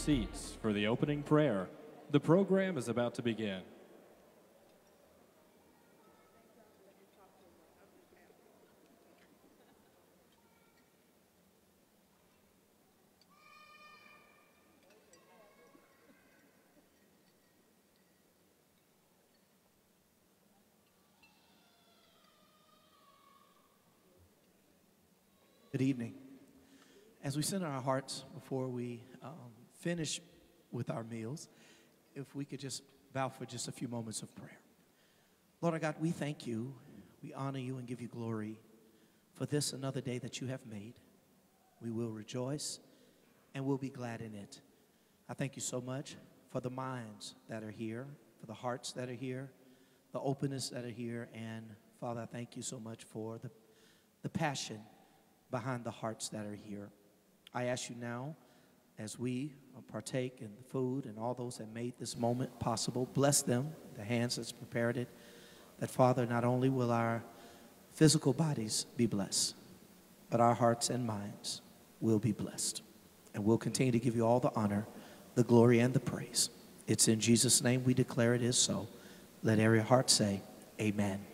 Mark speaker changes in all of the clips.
Speaker 1: seats for the opening prayer. The program is about to begin.
Speaker 2: Good evening. As we center our hearts before we finish with our meals, if we could just bow for just a few moments of prayer. Lord our God, we thank you, we honor you and give you glory for this another day that you have made. We will rejoice and we'll be glad in it. I thank you so much for the minds that are here, for the hearts that are here, the openness that are here, and Father, I thank you so much for the passion behind the hearts that are here. I ask you now, as we partake in the food and all those that made this moment possible, bless them, the hands that's prepared it, that Father, not only will our physical bodies be blessed, but our hearts and minds will be blessed. And we'll continue to give you all the honor, the glory, and the praise. It's in Jesus' name we declare it is so. Let every heart say, amen.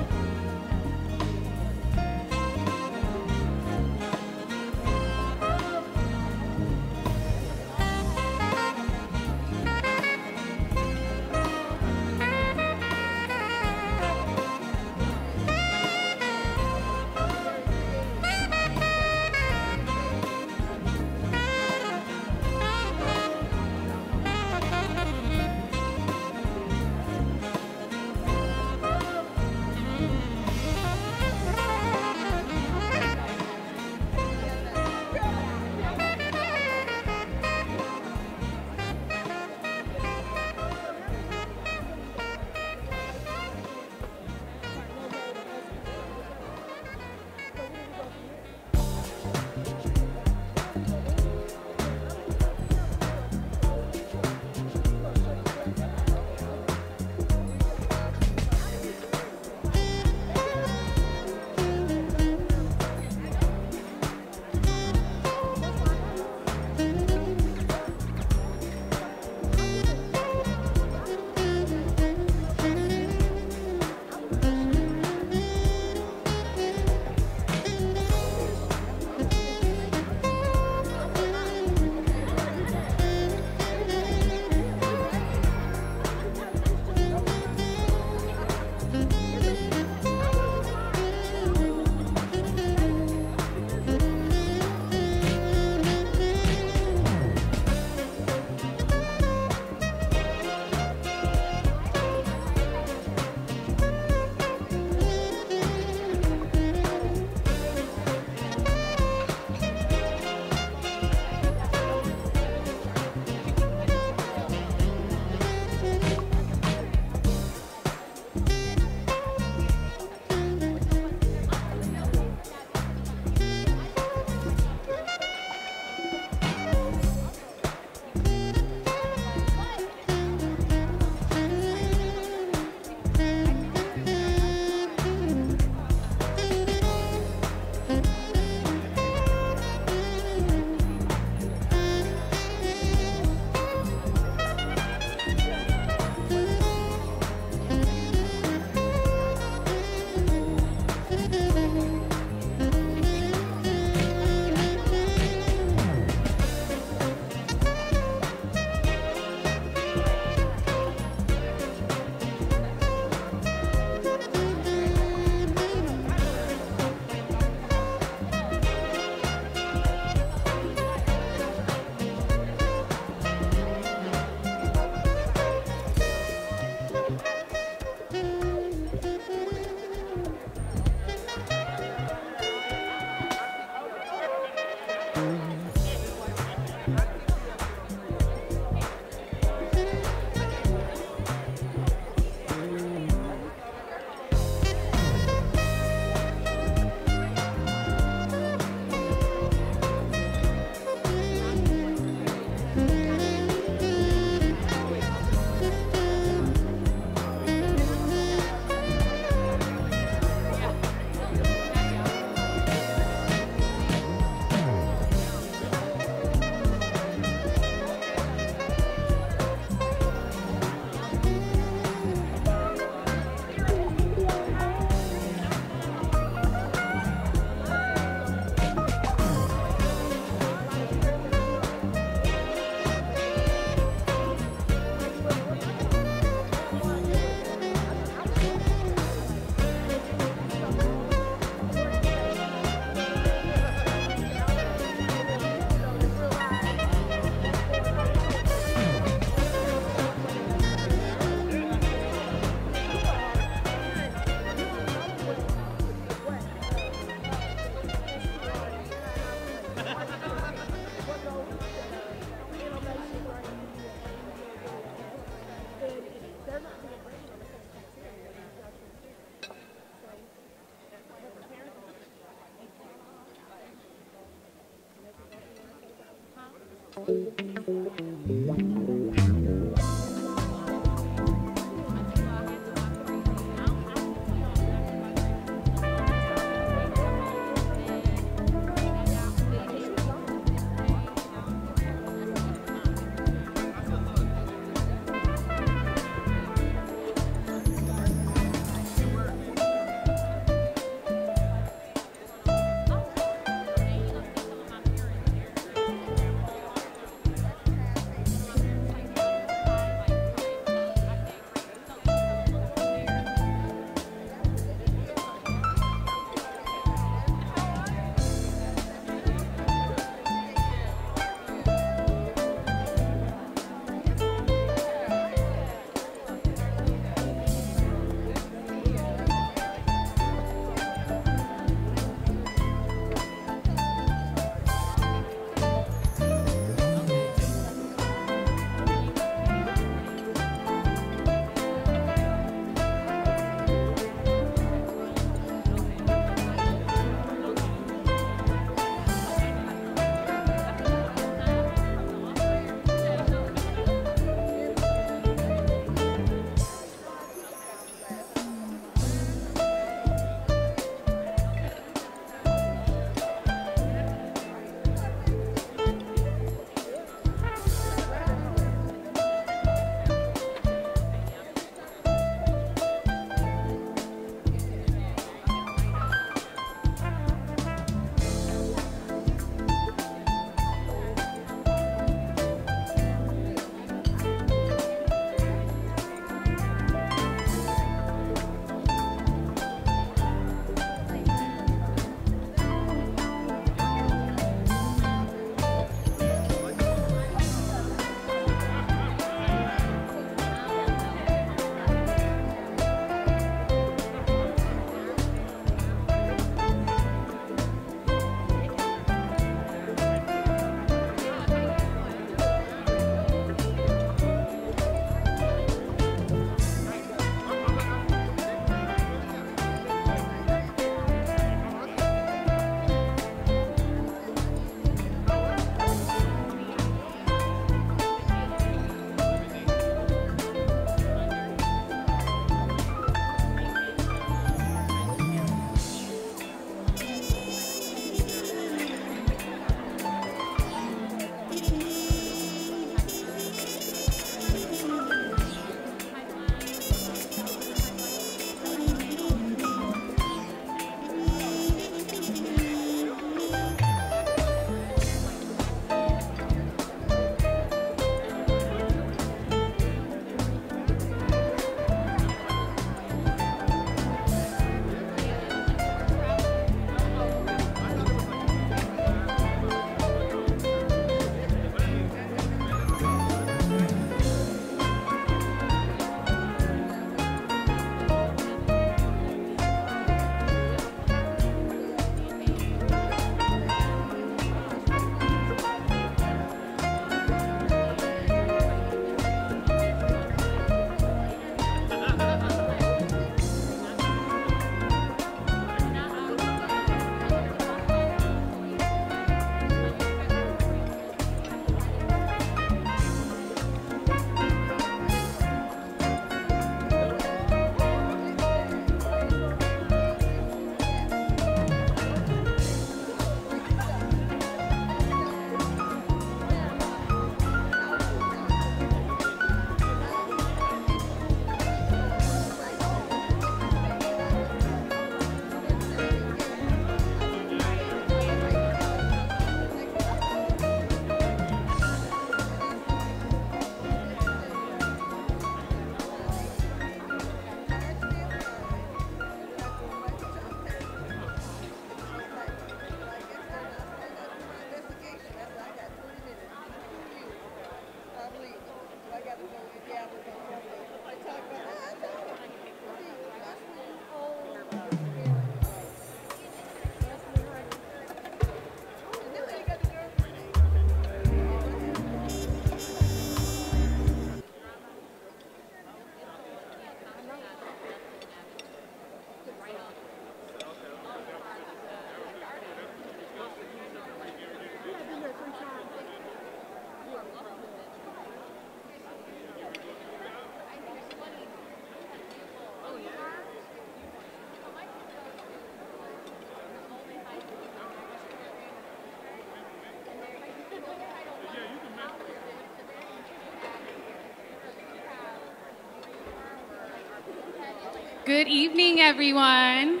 Speaker 3: Good evening, everyone.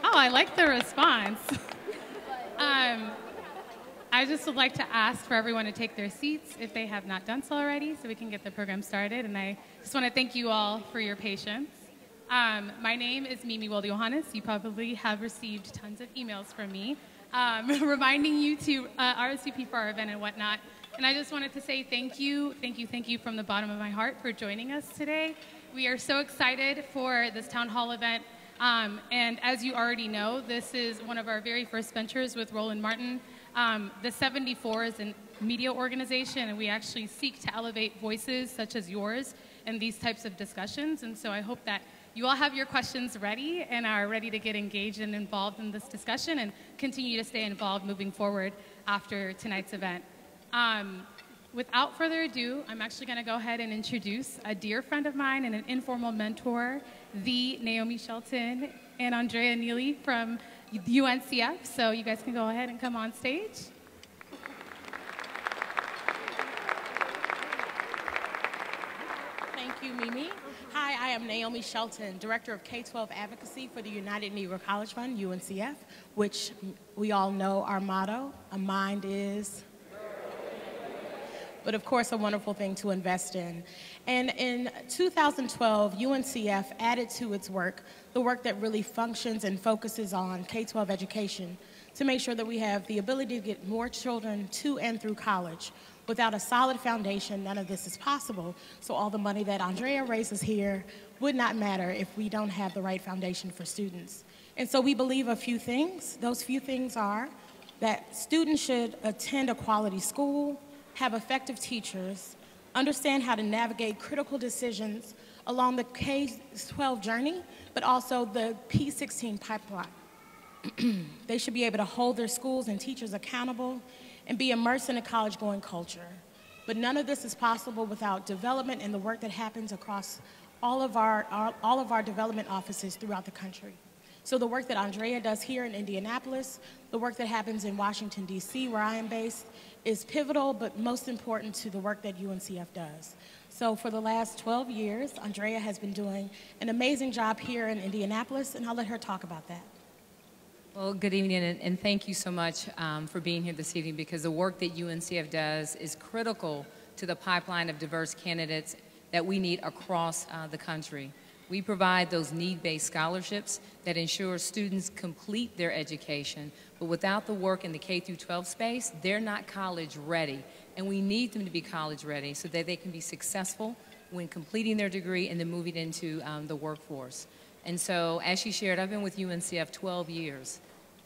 Speaker 3: Oh, I like the response. I just would like to ask for everyone to take their seats if they have not done so already so we can get the program started. And I just want to thank you all for your patience. My name is Mimi Wilde-Johannes. You probably have received tons of emails from me reminding you to RSVP for our event and whatnot. And I just wanted to say thank you from the bottom of my heart for joining us today. We are so excited for this town hall event. And as you already know, this is one of our very first ventures with Roland Martin. The 74 is a media organization, and we actually seek to elevate voices such as yours in these types of discussions. And so I hope that you all have your questions ready and are ready to get engaged and involved in this discussion and continue to stay involved moving forward after tonight's event. Without further ado, I'm actually going to go ahead and introduce a dear friend of mine and an informal mentor, the Naomi Shelton and Andrea Neely from UNCF. So you guys can go ahead and come on stage.
Speaker 4: Thank you, Mimi. Hi, I am Naomi Shelton, Director of K-12 Advocacy for the United Negro College Fund, UNCF, which we all know our motto, a mind is, but of course a wonderful thing to invest in. And in 2012, UNCF added to its work the work that really functions and focuses on K-12 education to make sure that we have the ability to get more children to and through college. Without a solid foundation, none of this is possible. So all the money that Andrea raises here would not matter if we don't have the right foundation for students. And so we believe a few things. Those few things are that students should attend a quality school, have effective teachers, understand how to navigate critical decisions along the K-12 journey, but also the P16 pipeline. They should be able to hold their schools and teachers accountable and be immersed in a college-going culture. But none of this is possible without development and the work that happens across all of our development offices throughout the country. So the work that Andrea does here in Indianapolis, the work that happens in Washington, D.C., where I am based, is pivotal, but most important to the work that UNCF does. So for the last 12 years, Andrea has been doing an amazing job here in Indianapolis, and I'll let her talk about that.
Speaker 5: Well, good evening, and thank you so much for being here this evening, because the work that UNCF does is critical to the pipeline of diverse candidates that we need across the country. We provide those need-based scholarships that ensure students complete their education, but without the work in the K-12 space, they're not college ready, and we need them to be college ready so that they can be successful when completing their degree and then moving into the workforce. And so, as she shared, I've been with UNCF 12 years.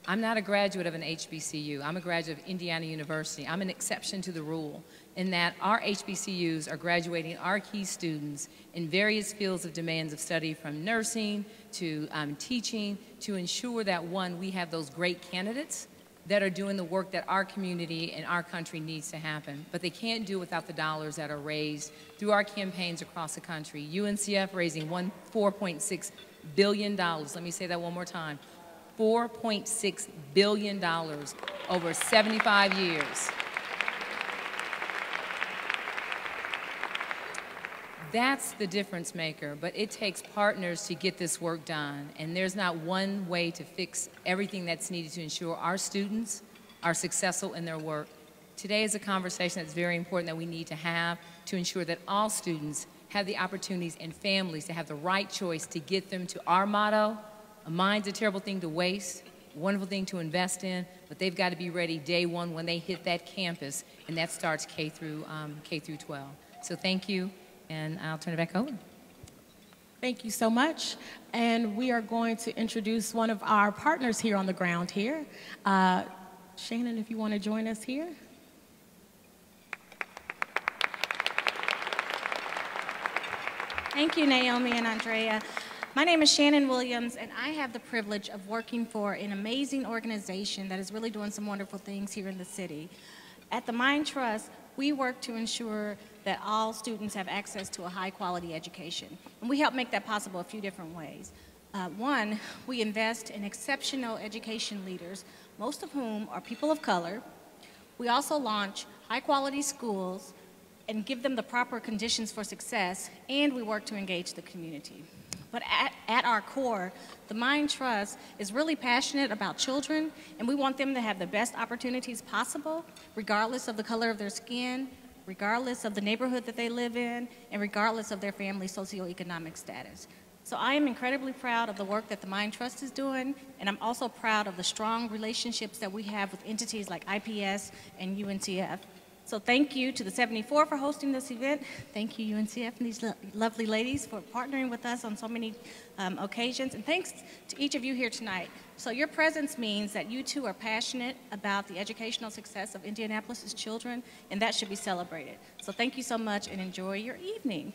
Speaker 5: I'm not a graduate of an HBCU. I'm a graduate of Indiana University. I'm an exception to the rule in that our HBCUs are graduating our key students in various fields of demands of study, from nursing to teaching, to ensure that, one, we have those great candidates that are doing the work that our community and our country needs to happen. But they can't do it without the dollars that are raised through our campaigns across the country. UNCF raising $4.6 billion. Let me say that one more time. $4.6 billion over 75 years. That's the difference maker, but it takes partners to get this work done, and there's not one way to fix everything that's needed to ensure our students are successful in their work. Today is a conversation that's very important that we need to have to ensure that all students have the opportunities and families to have the right choice to get them to our motto: a mind's a terrible thing to waste, a wonderful thing to invest in, but they've got to be ready day one when they hit that campus, and that starts K through 12. So thank you. And I'll turn it back over.
Speaker 4: Thank you so much. And we are going to introduce one of our partners here on the ground here. Shannon, if you want to join us here.
Speaker 6: Thank you, Naomi and Andrea. My name is Shannon Williams, and I have the privilege of working for an amazing organization that is really doing some wonderful things here in the city. At the Mind Trust, we work to ensure that all students have access to a high-quality education. And we help make that possible a few different ways. One, we invest in exceptional education leaders, most of whom are people of color. We also launch high-quality schools and give them the proper conditions for success, and we work to engage the community. But at our core, the Mind Trust is really passionate about children, and we want them to have the best opportunities possible, regardless of the color of their skin, regardless of the neighborhood that they live in, and regardless of their family's socioeconomic status. So I am incredibly proud of the work that the Mind Trust is doing, and I'm also proud of the strong relationships that we have with entities like IPS and UNCF. So thank you to the 74 for hosting this event. Thank you, UNCF, and these lovely ladies for partnering with us on so many occasions. And thanks to each of you here tonight. So your presence means that you too are passionate about the educational success of Indianapolis' children, and that should be celebrated. So thank you so much, and enjoy your evening.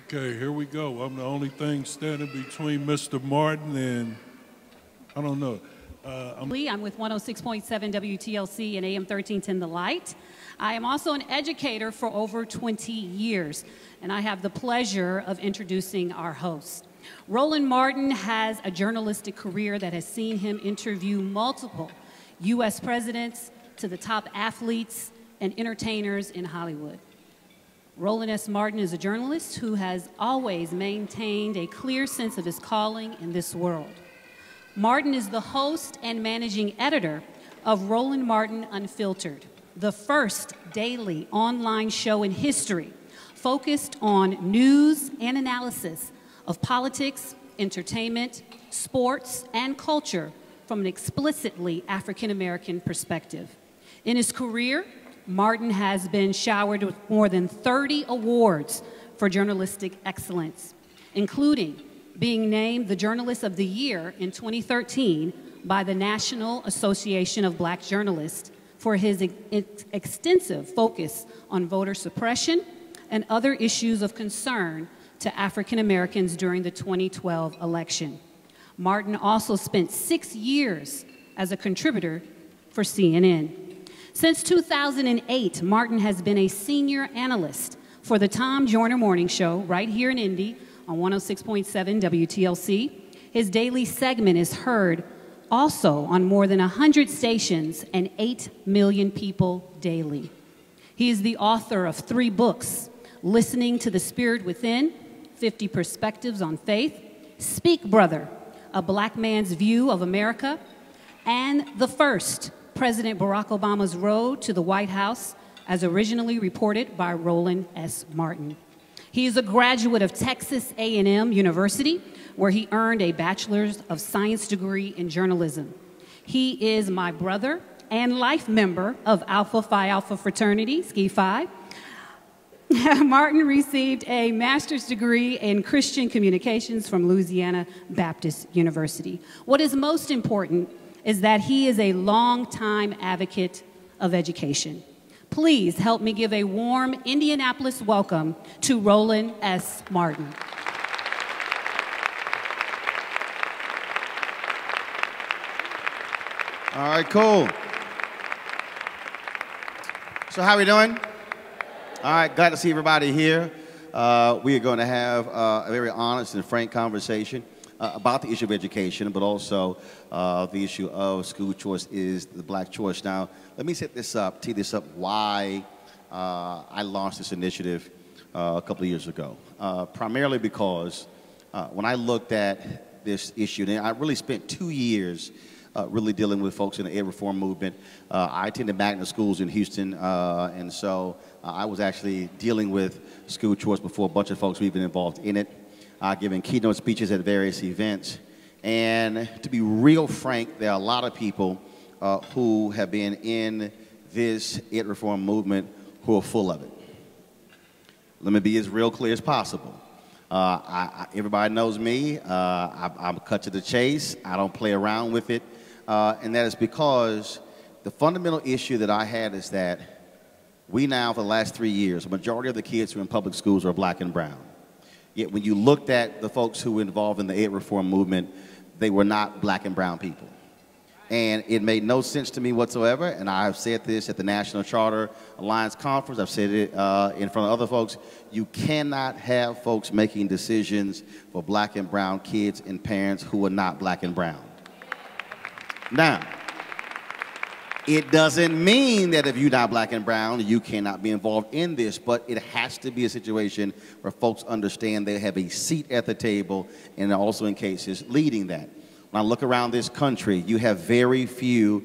Speaker 7: Okay, here we go. I'm the only thing standing between Mr. Martin and, I don't know.
Speaker 8: I'm with 106.7 WTLC and AM 1310 The Light. I am also an educator for over 20 years, and I have the pleasure of introducing our host. Roland Martin has a journalistic career that has seen him interview multiple U.S. presidents to the top athletes and entertainers in Hollywood. Roland S. Martin is a journalist who has always maintained a clear sense of his calling in this world. Martin is the host and managing editor of Roland Martin Unfiltered, the first daily online show in history focused on news and analysis of politics, entertainment, sports, and culture from an explicitly African-American perspective. In his career, Martin has been showered with more than 30 awards for journalistic excellence, including being named the Journalist of the Year in 2013 by the National Association of Black Journalists for his extensive focus on voter suppression and other issues of concern to African Americans during the 2012 election. Martin also spent 6 years as a contributor for CNN. Since 2008, Martin has been a senior analyst for the Tom Joyner Morning Show right here in Indy on 106.7 WTLC. His daily segment is heard also on more than 100 stations and 8 million people daily. He is the author of 3 books, Listening to the Spirit Within, 50 Perspectives on Faith, Speak Brother, A Black Man's View of America, and the first, President Barack Obama's Road to the White House, as originally reported by Roland S. Martin. He is a graduate of Texas A&M University, where he earned a Bachelor's of Science degree in journalism. He is my brother and life member of Alpha Phi Alpha fraternity, Ski Phi. Martin received a master's degree in Christian communications from Louisiana Baptist University. What is most important is that he is a longtime advocate of education. Please help me give a warm Indianapolis welcome to Roland S. Martin.
Speaker 9: All right, cool. So how we doing? All right, glad to see everybody here. We are going to have a very honest and frank conversation about the issue of education, but also the issue of school choice is the black choice. Now, let me set this up, tee this up, why I launched this initiative a couple of years ago. Primarily because when I looked at this issue, and I really spent 2 years really dealing with folks in the ed reform movement. I attended magnet schools in Houston, and so I was actually dealing with school choice before a bunch of folks were even involved in it. Giving keynote speeches at various events. And to be real frank, there are a lot of people who have been in this ed reform movement who are full of it. Let me be as real clear as possible. Everybody knows me. I'm cut to the chase. I don't play around with it. And that is because the fundamental issue that I had is that we now, for the last 3 years, the majority of the kids who are in public schools are black and brown. Yet when you looked at the folks who were involved in the ed reform movement, they were not black and brown people. And it made no sense to me whatsoever, and I've said this at the National Charter Alliance Conference. I've said it in front of other folks. You cannot have folks making decisions for black and brown kids and parents who are not black and brown. Now, it doesn't mean that if you're not black and brown, you cannot be involved in this, but it has to be a situation where folks understand they have a seat at the table, and also in cases leading that. When I look around this country, you have very few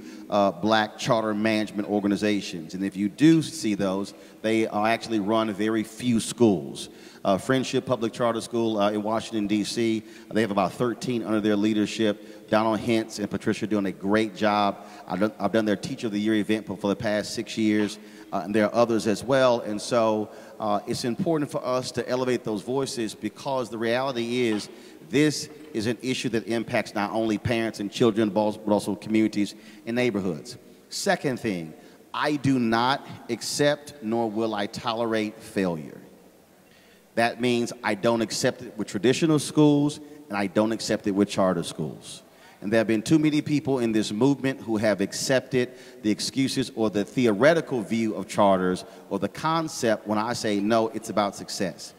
Speaker 9: black charter management organizations. And if you do see those, they actually run very few schools. Friendship Public Charter School in Washington, D.C., they have about 13 under their leadership. Donald Hintz and Patricia are doing a great job. I've done their Teacher of the Year event for the past 6 years, and there are others as well. And so it's important for us to elevate those voices, because the reality is this is an issue that impacts not only parents and children, but also communities and neighborhoods. Second thing, I do not accept nor will I tolerate failure. That means I don't accept it with traditional schools, and I don't accept it with charter schools. And there have been too many people in this movement who have accepted the excuses or the theoretical view of charters, or the concept when I say, no, it's about success.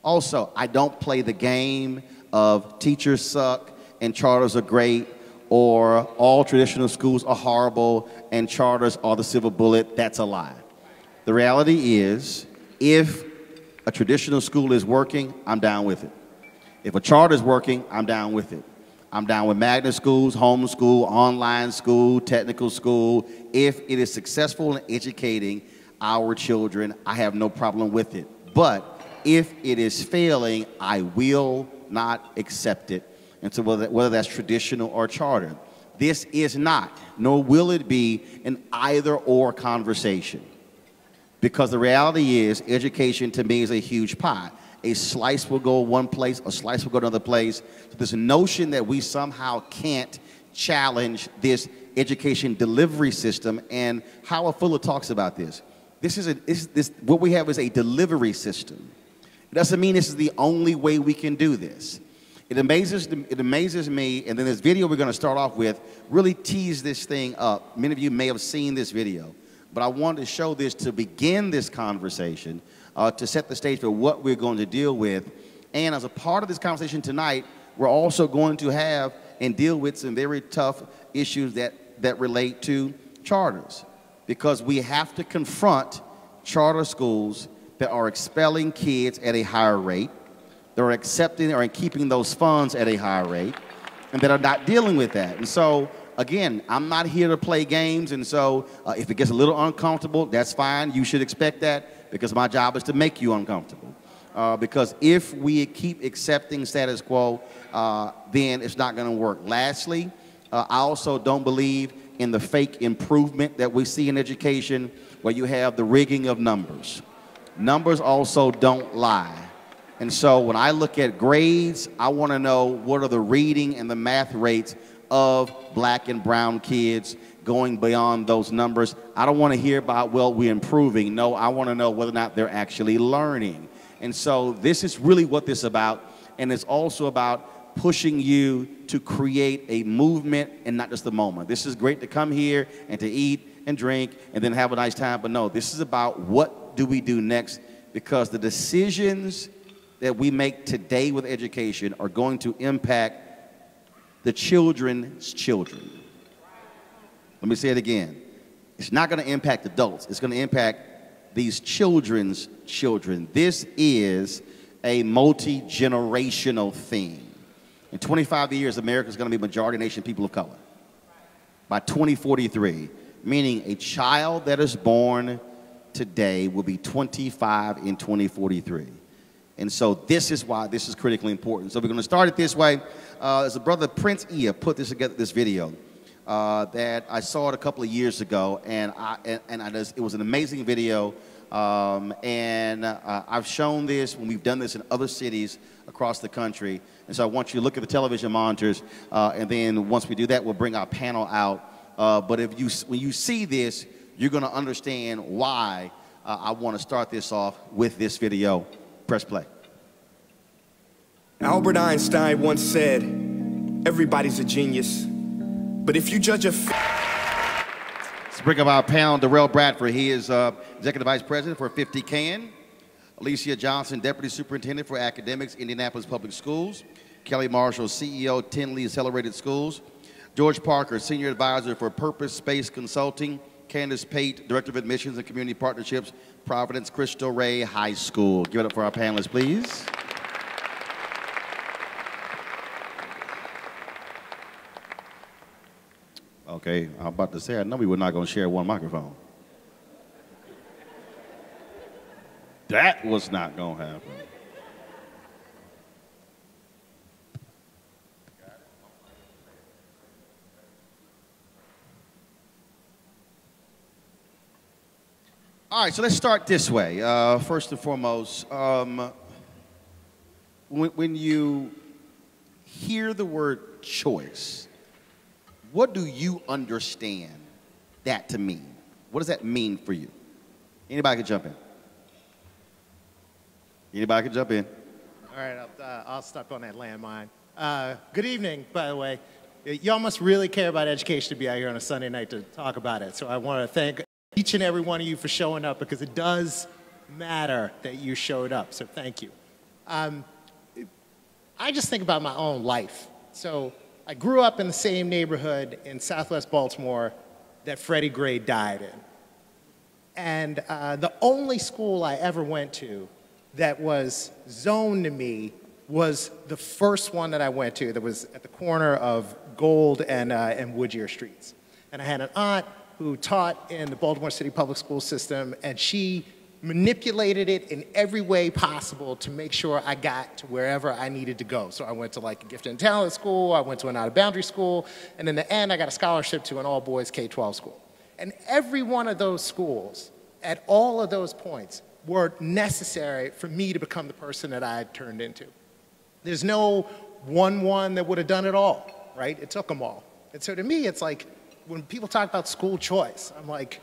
Speaker 9: Also, I don't play the game of teachers suck and charters are great, or all traditional schools are horrible and charters are the silver bullet. That's a lie. The reality is, if a traditional school is working, I'm down with it. If a charter is working, I'm down with it. I'm down with magnet schools, homeschool, online school, technical school. If it is successful in educating our children, I have no problem with it. But if it is failing, I will not accept it. And so whether that's traditional or charter, this is not, nor will it be, an either-or conversation. Because the reality is, education to me is a huge pie. A slice will go one place, a slice will go another place. So this notion that we somehow can't challenge this education delivery system, and Howard Fuller talks about this. What we have is a delivery system. It doesn't mean this is the only way we can do this. It amazes me, and then this video we're going to start off with really tease this thing up. Many of you may have seen this video, but I wanted to show this to begin this conversation, to set the stage for what we're going to deal with. And as a part of this conversation tonight, we're also going to have and deal with some very tough issues that relate to charters, because we have to confront charter schools that are expelling kids at a higher rate, that are accepting or keeping those funds at a higher rate, and that are not dealing with that. And so, again, I'm not here to play games, and so if it gets a little uncomfortable, that's fine. You should expect that, because my job is to make you uncomfortable. Because if we keep accepting status quo, then it's not going to work. Lastly, I also don't believe in the fake improvement that we see in education, where you have the rigging of numbers. Numbers also don't lie. And so when I look at grades, I want to know what are the reading and the math rates of black and brown kids going beyond those numbers. I don't want to hear about, well, we're improving. No, I want to know whether or not they're actually learning. And so this is really what this is about. And it's also about pushing you to create a movement and not just a moment. This is great to come here and to eat and drink and then have a nice time. But no, this is about what do we do next, because the decisions that we make today with education are going to impact the children's children. Let me say it again. It's not going to impact adults. It's going to impact these children's children. This is a multi-generational thing. In 25 years, America is going to be majority nation people of color. By 2043, meaning a child that is born today will be 25 in 2043. And so this is why this is critically important. So we're going to start it this way. As a brother, Prince Ia, put this together, this video that I saw it a couple of years ago, and it was an amazing video. I've shown this when we've done this in other cities across the country. And so I want you to look at the television monitors, and then once we do that, we'll bring our panel out. But when you see this, you're going to understand why I want to start this off with this video. Press play.
Speaker 10: Albert Einstein once said, "Everybody's a genius But if you judge a
Speaker 9: Let's bring up our panel, Darrell Bradford. He is Executive Vice President for 50 CAN. Alicia Johnson, Deputy Superintendent for Academics, Indianapolis Public Schools. Kelly Marshall, CEO, Tinley Accelerated Schools. George Parker, Senior Advisor for Purpose Space Consulting. Candace Pate, Director of Admissions and Community Partnerships, Providence Cristo Rey High School. Give it up for our panelists, please. Okay, I'm about to say, I know we were not going to share one microphone. That was not going to happen. All right, so let's start this way. First and foremost, when you hear the word choice, what do you understand that to mean? What does that mean for you? Anybody can jump in. Anybody can jump in.
Speaker 11: All right, I'll step on that landmine. Good evening, by the way. Y'all must really care about education to be out here on a Sunday night to talk about it. So I want to thank each and every one of you for showing up, because it does matter that you showed up. So thank you. I just think about my own life. So I grew up in the same neighborhood in Southwest Baltimore that Freddie Gray died in. And the only school I ever went to that was zoned to me was the first one that I went to that was at the corner of Gold and Woodyear Streets. And I had an aunt who taught in the Baltimore City Public School System, and she manipulated it in every way possible to make sure I got to wherever I needed to go. So I went to like a gifted and talented school, I went to an out-of-boundary school, and in the end I got a scholarship to an all-boys K-12 school. And every one of those schools, at all of those points, were necessary for me to become the person that I had turned into. There's no one that would have done it all, right? It took them all. And so to me, it's like, when people talk about school choice, I'm like,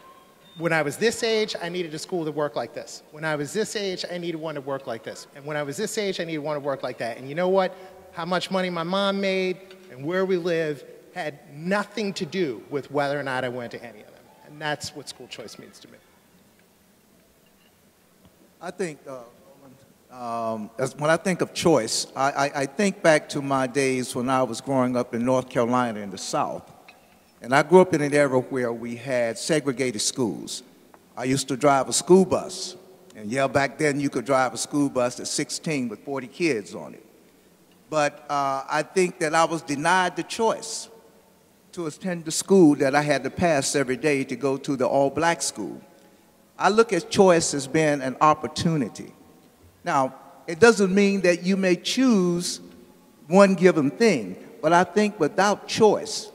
Speaker 11: when I was this age, I needed a school that worked like this. When I was this age, I needed one that worked like this. And when I was this age, I needed one that worked like that. And you know what? How much money my mom made and where we live had nothing to do with whether or not I went to any of them. And that's what school choice means to me.
Speaker 12: I think, when I think of choice, I think back to my days when I was growing up in North Carolina in the South. And I grew up in an era where we had segregated schools. I used to drive a school bus. And yeah, back then you could drive a school bus at 16 with 40 kids on it. But I think that I was denied the choice to attend the school that I had to pass every day to go to the all-black school. I look at choice as being an opportunity. Now, it doesn't mean that you may choose one given thing, but I think without choice,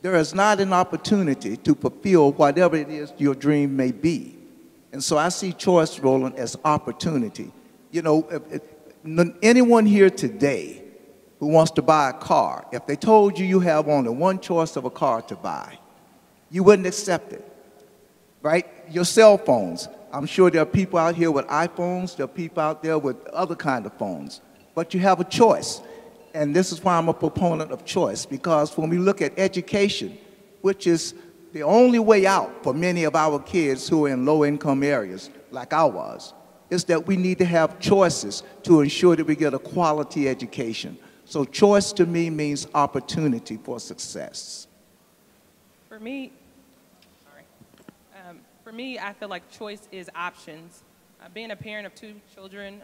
Speaker 12: there is not an opportunity to fulfill whatever it is your dream may be. And so I see choice, Roland, as opportunity. You know, anyone here today who wants to buy a car, if they told you you have only one choice of a car to buy, you wouldn't accept it, right? Your cell phones. I'm sure there are people out here with iPhones, there are people out there with other kind of phones, but you have a choice. And this is why I'm a proponent of choice, because when we look at education, which is the only way out for many of our kids who are in low-income areas, like I was, is that we need to have choices to ensure that we get a quality education. So choice to me means opportunity for success.
Speaker 13: For me, I feel like choice is options. Being a parent of two children,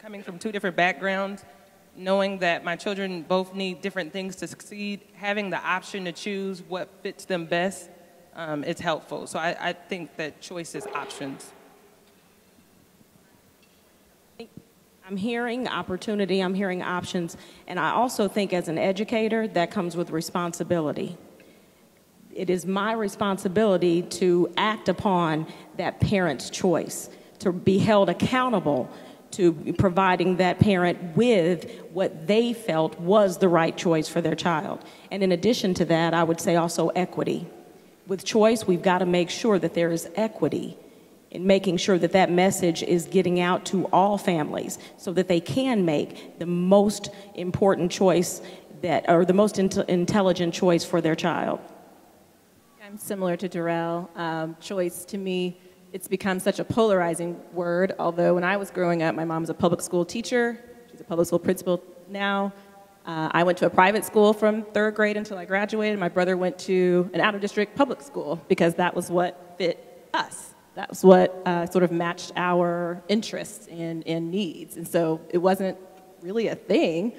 Speaker 13: coming from two different backgrounds, knowing that my children both need different things to succeed, having the option to choose what fits them best, is helpful. So I think that choice is options.
Speaker 14: I'm hearing opportunity, I'm hearing options, and I also think as an educator, that comes with responsibility. It is my responsibility to act upon that parent's choice, to be held accountable to providing that parent with what they felt was the right choice for their child. And in addition to that, I would say also equity. With choice, we've got to make sure that there is equity in making sure that that message is getting out to all families so that they can make the most important choice or the most intelligent choice for their child. I'm similar to Darrell. Choice, to me, it's become such a polarizing word, although when I was growing up, my mom's a public school teacher. She's a public school principal now. I went to a private school from 3rd grade until I graduated. My brother went to an out-of-district public school because that was what fit us. That was what sort of matched our interests and needs. And so it wasn't really a thing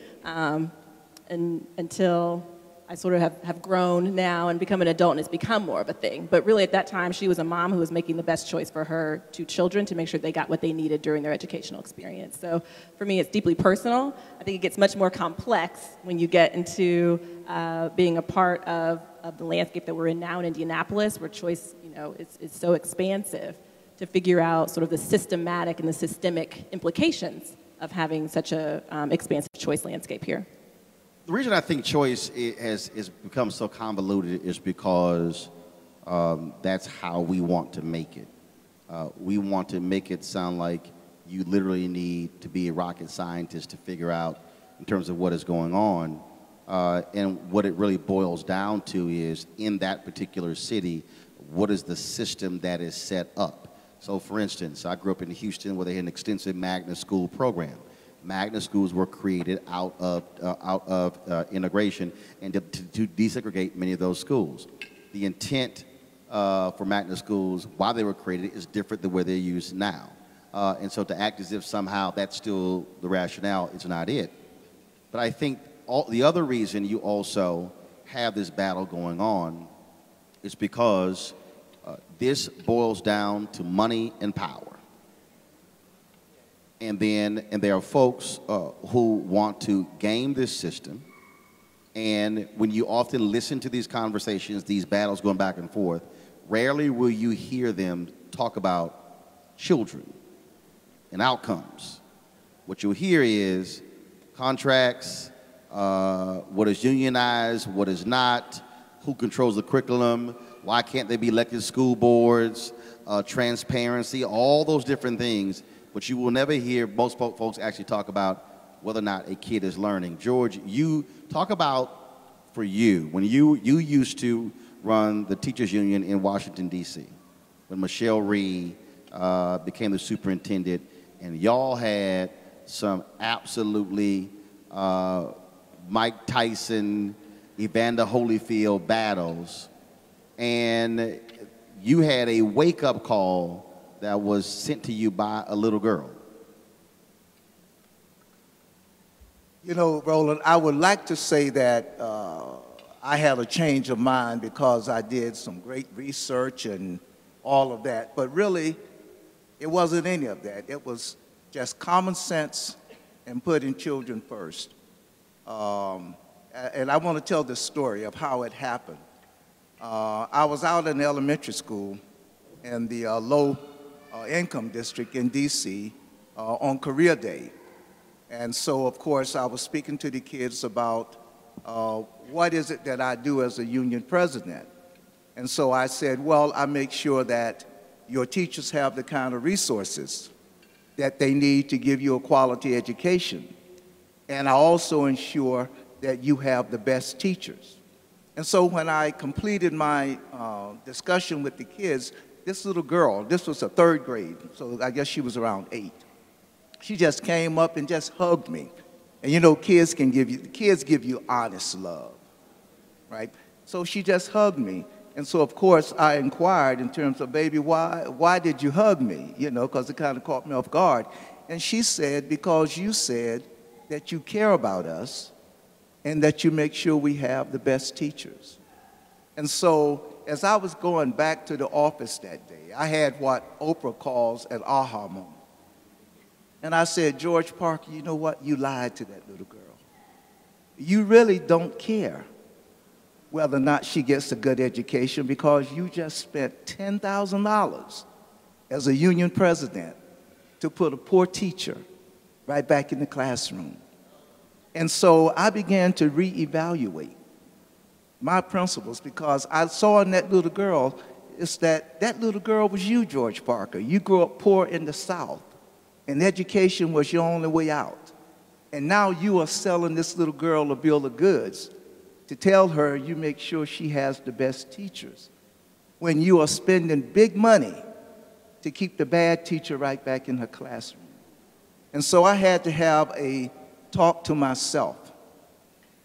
Speaker 14: until I sort of have grown now and become an adult, and it's become more of a thing. But really at that time, she was a mom who was making the best choice for her 2 children to make sure they got what they needed during their educational experience. So for me, it's deeply personal. I think it gets much more complex when you get into being a part of the landscape that we're in now in Indianapolis, where choice, is so expansive, to figure out sort of the systematic and the systemic implications of having such a expansive choice landscape here.
Speaker 9: The reason I think choice has become so convoluted is because that's how we want to make it. We want to make it sound like you literally need to be a rocket scientist to figure out in terms of what is going on. And what it really boils down to is, in that particular city, what is the system that is set up? So for instance, I grew up in Houston where they had an extensive magnet school program. Magnet schools were created out of integration and to desegregate many of those schools. The intent for magnet schools, while they were created, is different than where they're used now. And so to act as if somehow that's still the rationale is not it. But I think the other reason you also have this battle going on is because this boils down to money and power. And there are folks who want to game this system. And when you often listen to these conversations, these battles going back and forth, rarely will you hear them talk about children and outcomes. What you'll hear is contracts, what is unionized, what is not, who controls the curriculum, why can't they be elected school boards, transparency, all those different things. But you will never hear most folks actually talk about whether or not a kid is learning. George, you talk about, for you, when you used to run the teachers union in Washington, D.C., when Michelle Reed became the superintendent, and y'all had some absolutely Mike Tyson, Evander Holyfield battles, and you had a wake-up call that was sent to you by a little girl.
Speaker 12: You know, Roland, I would like to say that I had a change of mind because I did some great research and all of that, but really, it wasn't any of that. It was just common sense and putting children first. And I want to tell this story of how it happened. I was out in elementary school in the low income district in D.C. On Career Day. And so, of course, I was speaking to the kids about what is it that I do as a union president. And so I said, well, I make sure that your teachers have the kind of resources that they need to give you a quality education. And I also ensure that you have the best teachers. And so when I completed my discussion with the kids, this little girl, this was a 3rd grade, so I guess she was around 8. She just came up and just hugged me. And you know, kids give you honest love, right? So she just hugged me. And so, of course, I inquired in terms of, baby, why did you hug me? You know, because it kind of caught me off guard. And she said, because you said that you care about us and that you make sure we have the best teachers. And so, as I was going back to the office that day, I had what Oprah calls an aha moment. And I said, George Parker, you know what? You lied to that little girl. You really don't care whether or not she gets a good education because you just spent $10,000 as a union president to put a poor teacher right back in the classroom. And so I began to reevaluate my principles because I saw in that little girl is that little girl was you, George Parker. You grew up poor in the South, and education was your only way out. And now you are selling this little girl a bill of goods to tell her you make sure she has the best teachers. when you are spending big money to keep the bad teacher right back in her classroom. And so I had to have a talk to myself.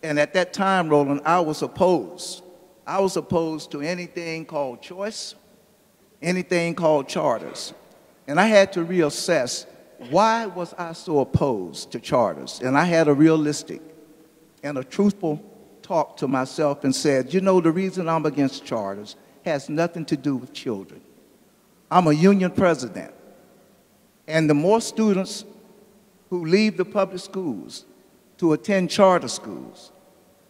Speaker 12: And at that time, Roland, I was opposed. I was opposed to anything called choice, anything called charters. And I had to reassess, why was I so opposed to charters? And I had a realistic and a truthful talk to myself and said, you know, the reason I'm against charters has nothing to do with children. I'm a union president. And the more students who leave the public schools to attend charter schools,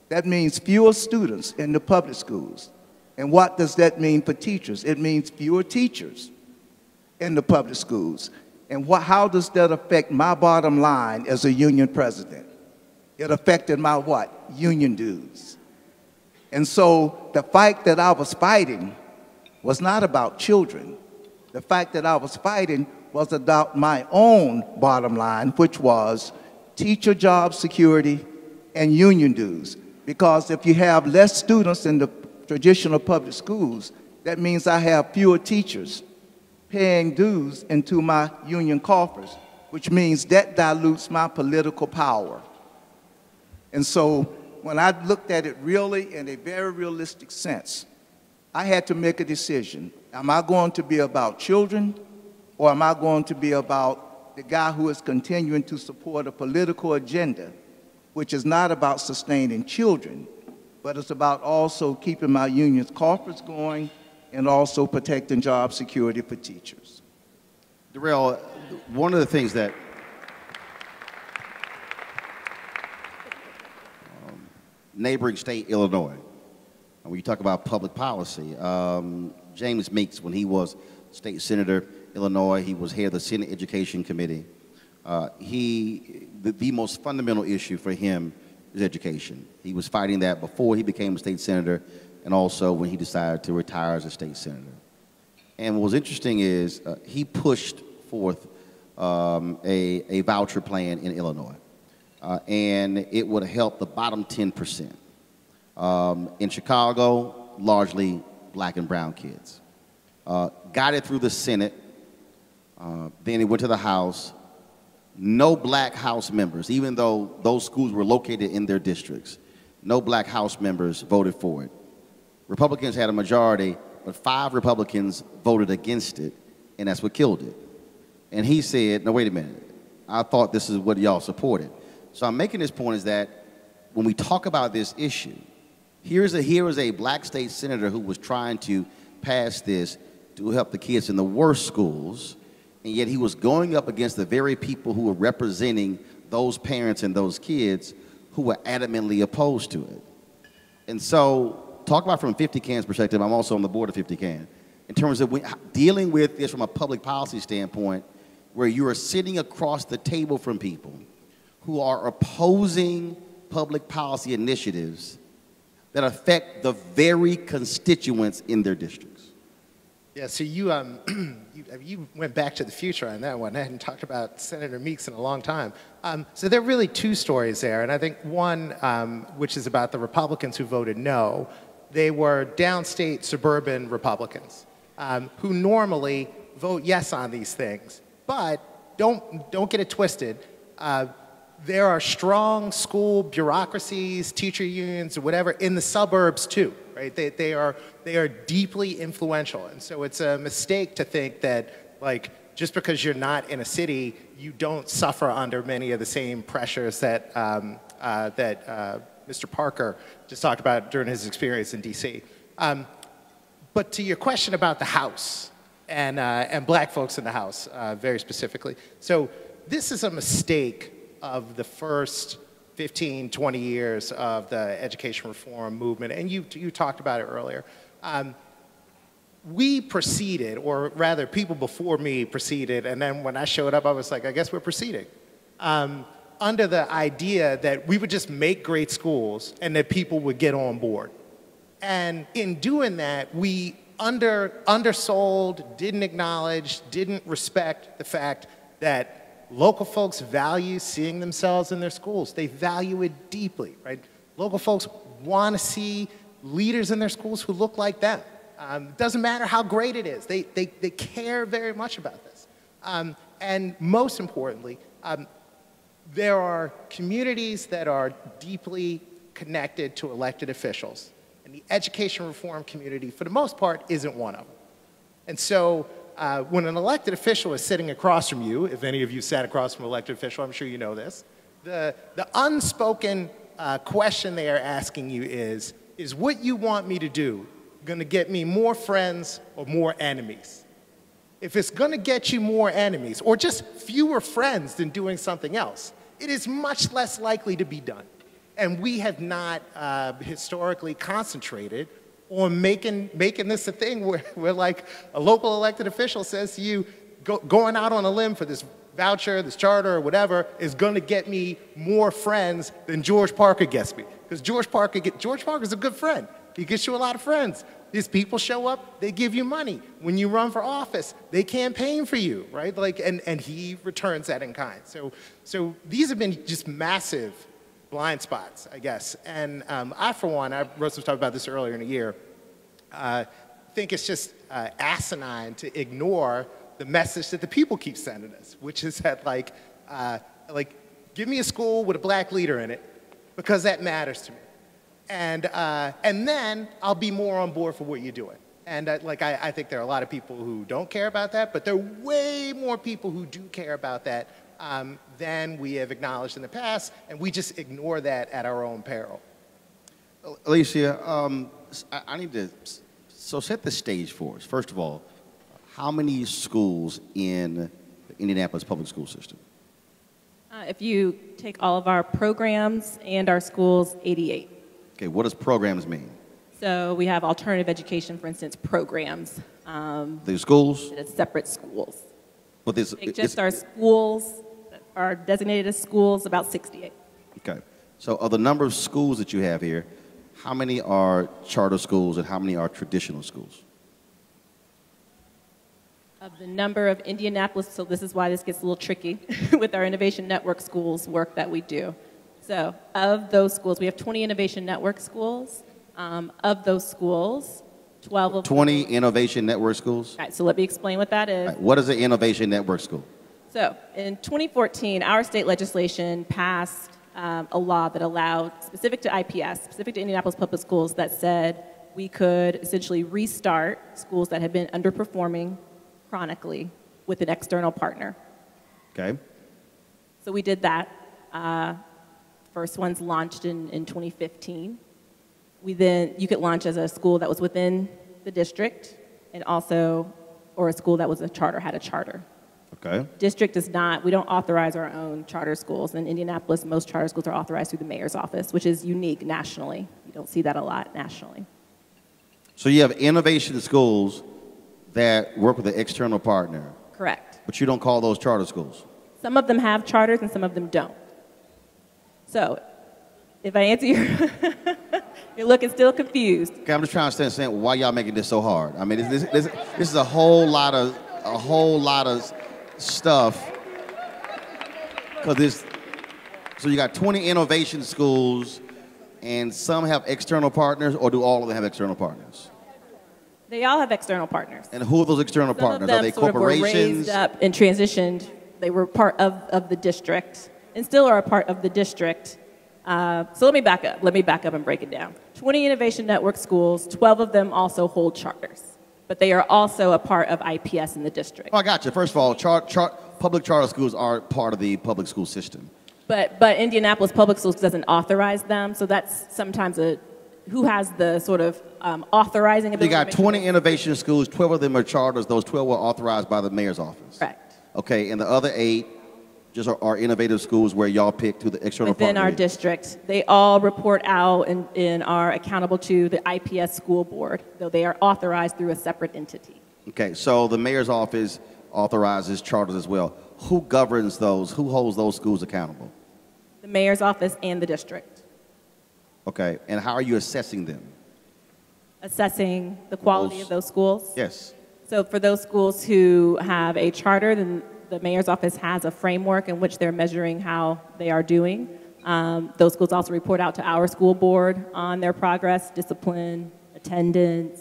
Speaker 12: that means fewer students in the public schools. And what does that mean for teachers? It means fewer teachers in the public schools. And how does that affect my bottom line as a union president? It affected my what? Union dues. And so the fight that I was fighting was not about children. The fight that I was fighting was about my own bottom line, which was teacher job security and union dues. Because if you have less students in the traditional public schools, that means I have fewer teachers paying dues into my union coffers, which means that dilutes my political power. And so when I looked at it really in a very realistic sense, I had to make a decision. Am I going to be about children, or am I going to be about the guy who is continuing to support a political agenda, which is not about sustaining children, but it's about also keeping my union's coffers going and also protecting job security for teachers.
Speaker 9: Darrell, one of the things that neighboring state, Illinois, and when you talk about public policy, James Meeks, when he was state senator, Illinois, he was head of the Senate Education Committee. The most fundamental issue for him is education. He was fighting that before he became a state senator and also when he decided to retire as a state senator. And what was interesting is he pushed forth a voucher plan in Illinois. And it would help the bottom 10%. In Chicago, largely black and brown kids. Got it through the Senate. Then it went to the House. No black House members, even though those schools were located in their districts, no black House members voted for it. Republicans had a majority, but 5 Republicans voted against it, and that's what killed it. And he said, no, wait a minute. I thought this is what y'all supported. So I'm making this point is that when we talk about this issue, here is a black state senator who was trying to pass this to help the kids in the worst schools, and yet he was going up against the very people who were representing those parents and those kids who were adamantly opposed to it. And so, talk about from 50 Can's perspective, I'm also on the board of 50 Can, in terms of dealing with this from a public policy standpoint, where you are sitting across the table from people who are opposing public policy initiatives that affect the very constituents in their districts.
Speaker 11: Yeah, so you went back to the future on that one. I hadn't talked about Senator Meeks in a long time. So there are really 2 stories there, and I think one, which is about the Republicans who voted no. They were downstate suburban Republicans who normally vote yes on these things, but don't get it twisted. There are strong school bureaucracies, teacher unions, or whatever in the suburbs too, right? They are deeply influential, and so it's a mistake to think that just because you're not in a city, you don't suffer under many of the same pressures that Mr. Parker just talked about during his experience in D.C. But to your question about the House and black folks in the House, very specifically, so this is a mistake of the first 15, 20 years of the education reform movement, and you talked about it earlier. We proceeded, or rather people before me proceeded, and then when I showed up, I was like, I guess we're proceeding, under the idea that we would just make great schools and that people would get on board. And in doing that, we undersold, didn't acknowledge, didn't respect the fact that local folks value seeing themselves in their schools. They value it deeply, right? Local folks want to see leaders in their schools who look like them. Doesn't matter how great it is. They care very much about this. And most importantly, there are communities that are deeply connected to elected officials. And the education reform community, for the most part, isn't one of them. And so when an elected official is sitting across from you, if any of you sat across from an elected official, I'm sure you know this, the unspoken question they are asking you is what you want me to do going to get me more friends or more enemies? If it's going to get you more enemies or just fewer friends than doing something else, it is much less likely to be done. And we have not historically concentrated on making this a thing where like a local elected official says to you, going out on a limb for this voucher, this charter, or whatever, is going to get me more friends than George Parker gets me. Because George Parker's a good friend. He gets you a lot of friends. These people show up, they give you money. When you run for office, they campaign for you, right? Like, and he returns that in kind. So these have been just massive blind spots, I guess. And I, for one, I wrote some stuff about this earlier in the year, think it's just asinine to ignore the message that the people keep sending us, which is that like give me a school with a black leader in it because that matters to me. And then I'll be more on board for what you're doing. And I think there are a lot of people who don't care about that, but there are way more people who do care about that than we have acknowledged in the past, and we just ignore that at our own peril.
Speaker 9: Alicia, I need to set the stage for us. First of all, how many schools in the Indianapolis public school system?
Speaker 14: If you take all of our programs and our schools, 88.
Speaker 9: Okay, what does programs mean?
Speaker 14: So we have alternative education, for instance, programs.
Speaker 9: The schools?
Speaker 14: It's separate schools.
Speaker 9: But
Speaker 14: just our schools that are designated as schools, about 68.
Speaker 9: Okay. So of the number of schools that you have here, how many are charter schools and how many are traditional schools?
Speaker 14: Of the number of Indianapolis, so this is why this gets a little tricky with our Innovation Network schools work that we do. So of those schools, we have 20 Innovation Network schools. Of those schools, 12 of
Speaker 9: 20 Innovation Network schools?
Speaker 14: All right, so let me explain what that is.
Speaker 9: Right, what is an Innovation Network school?
Speaker 14: So in 2014, our state legislation passed a law that allowed, specific to IPS, specific to Indianapolis Public Schools, that said we could essentially restart schools that had been underperforming chronically with an external partner.
Speaker 9: Okay.
Speaker 14: So we did that. First ones launched in 2015. You could launch as a school that was within the district and also, or a school that was a charter, had a charter.
Speaker 9: Okay.
Speaker 14: District does not, we don't authorize our own charter schools. In Indianapolis, most charter schools are authorized through the mayor's office, which is unique nationally. You don't see that a lot nationally.
Speaker 9: So you have innovation schools that work with an external partner.
Speaker 14: Correct.
Speaker 9: But you don't call those charter schools.
Speaker 14: Some of them have charters and some of them don't. So, if I answer your, you're looking still confused.
Speaker 9: Okay, I'm just trying to understand why y'all making this so hard. I mean, this is a whole lot of stuff. So you got 20 innovation schools, and some have external partners, or do all of them have external partners?
Speaker 14: They all have external partners.
Speaker 9: And who are those external partners? Are they corporations?
Speaker 14: Were raised up and transitioned. They were part of the district and still are a part of the district. So let me back up. Let me back up and break it down. 20 Innovation Network schools, 12 of them also hold charters. But they are also a part of IPS in the district.
Speaker 9: Oh, I got you. First of all, public charter schools aren't part of the public school system.
Speaker 14: But Indianapolis Public Schools doesn't authorize them, so that's sometimes who has the sort of authorizing ability.
Speaker 9: You got 20 innovation schools, 12 of them are charters. Those 12 were authorized by the mayor's office.
Speaker 14: Correct.
Speaker 9: Okay, and the other 8 just are innovative schools where y'all pick to the external
Speaker 14: within our district. They all report out and are accountable to the IPS school board, though they are authorized through a separate entity.
Speaker 9: Okay, so the mayor's office authorizes charters as well. Who governs those? Who holds those schools accountable?
Speaker 14: The mayor's office and the district.
Speaker 9: Okay, and how are you assessing them?
Speaker 14: Assessing the quality of those schools?
Speaker 9: Yes.
Speaker 14: So for those schools who have a charter, then the mayor's office has a framework in which they're measuring how they are doing. Those schools also report out to our school board on their progress, discipline, attendance,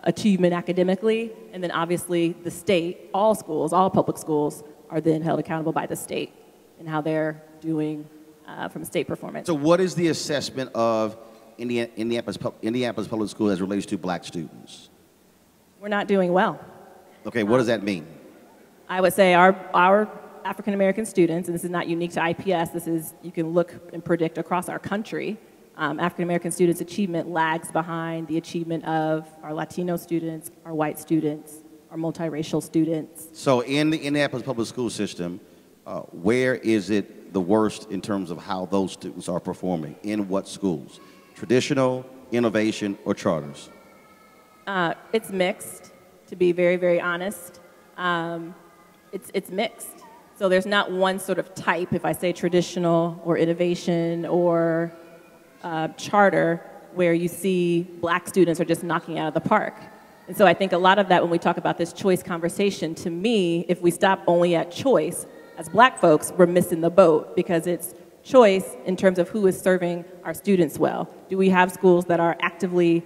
Speaker 14: achievement academically, and then obviously the state, all schools, all public schools are then held accountable by the state and how they're doing from state performance.
Speaker 9: So what is the assessment of Indianapolis Public School as it relates to black students?
Speaker 14: We're not doing well.
Speaker 9: Okay, what does that mean?
Speaker 14: I would say our African American students, and this is not unique to IPS, this is, you can look and predict across our country, African American students' achievement lags behind the achievement of our Latino students, our white students, our multiracial students.
Speaker 9: So in the Indianapolis public school system, where is it the worst in terms of how those students are performing? In what schools? Traditional, innovation, or charters?
Speaker 14: It's mixed, to be very, very honest. It's mixed. So there's not one sort of type, if I say traditional or innovation or charter, where you see black students are just knocking out of the park. And so I think a lot of that when we talk about this choice conversation, to me, if we stop only at choice, as black folks, we're missing the boat because it's choice in terms of who is serving our students well. Do we have schools that are actively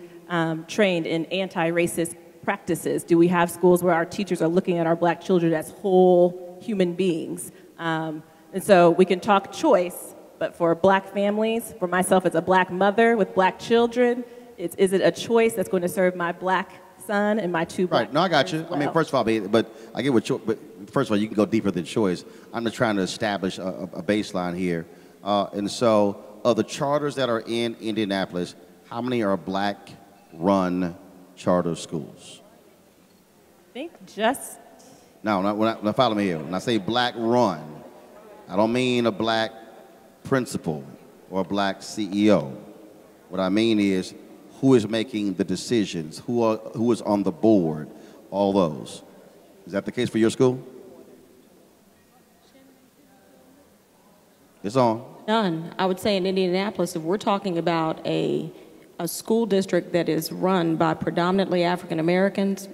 Speaker 14: trained in anti-racist practices? Do we have schools where our teachers are looking at our black children as whole human beings? And so we can talk choice, but for black families, for myself as a black mother with black children, is it a choice that's going to serve my black son and my two black
Speaker 9: Right, no, I got you.
Speaker 14: well?
Speaker 9: I mean, first of all, but I get what but first of all, you can go deeper than choice. I'm just trying to establish a baseline here. And so, of the charters that are in Indianapolis, how many are black-run charter schools?
Speaker 14: I think just...
Speaker 9: No, now follow me here. When I say black-run, I don't mean a black principal or a black CEO. What I mean is who is making the decisions, who is on the board, all those. Is that the case for your school? It's on.
Speaker 14: None. I would say in Indianapolis, if we're talking about a school district that is run by predominantly African Americans,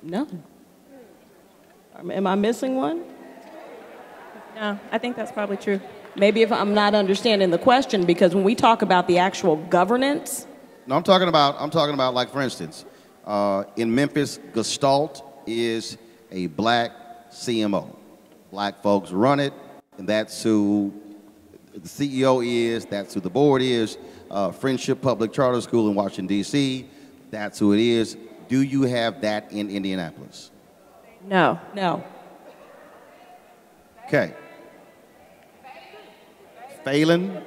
Speaker 14: none. Am I missing one? No, I think that's probably true. Maybe if I'm not understanding the question, because when we talk about the actual governance.
Speaker 9: No, I'm talking about like, for instance, in Memphis, Gestalt is a black CMO. Black folks run it, and that's who the CEO is, that's who the board is. Friendship Public Charter School in Washington, D.C., that's who it is. Do you have that in Indianapolis?
Speaker 14: No. No.
Speaker 9: Okay. Phelan?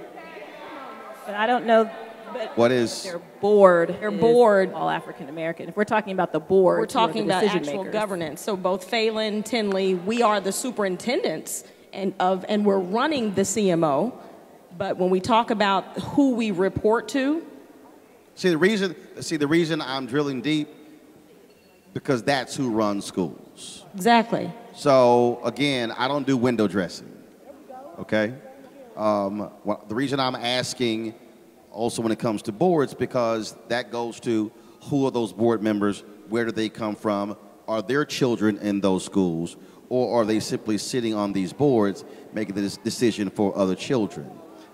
Speaker 14: But I don't know. But
Speaker 9: what is
Speaker 14: their board? Their board, all African American. If we're talking about the board, we're talking about actual governance. So both Phelan, Tinley, we are the superintendents and we're running the CMO. But when we talk about who we report to,
Speaker 9: the reason I'm drilling deep, because that's who runs schools.
Speaker 14: Exactly.
Speaker 9: So again, I don't do window dressing. Okay. The reason I'm asking also when it comes to boards, because that goes to who are those board members, where do they come from, are there children in those schools, or are they simply sitting on these boards making this decision for other children?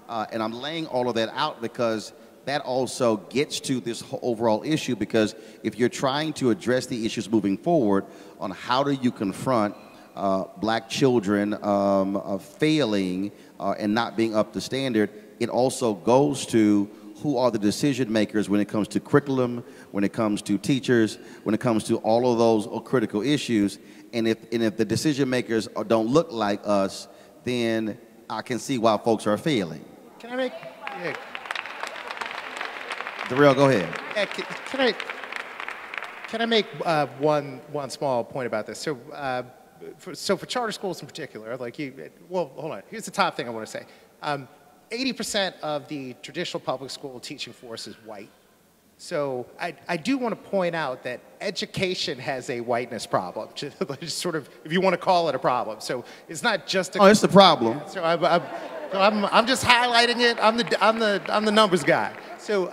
Speaker 9: And I'm laying all of that out because that also gets to this whole overall issue, because if you're trying to address the issues moving forward on how do you confront black children failing and not being up to standard, it also goes to who are the decision makers when it comes to curriculum, when it comes to teachers, when it comes to all of those critical issues. And if the decision makers don't look like us, then I can see why folks are failing.
Speaker 11: Can I make... Yeah.
Speaker 9: Darrell, go ahead.
Speaker 11: Yeah, can I make one small point about this? So, for charter schools in particular, like well, hold on. Here's the top thing I want to say. 80% of the traditional public school teaching force is white. So I do want to point out that education has a whiteness problem, just sort of, if you want to call it a problem. So it's not just a...
Speaker 9: Oh, it's the problem.
Speaker 11: So I'm just highlighting it. I'm the numbers guy. So,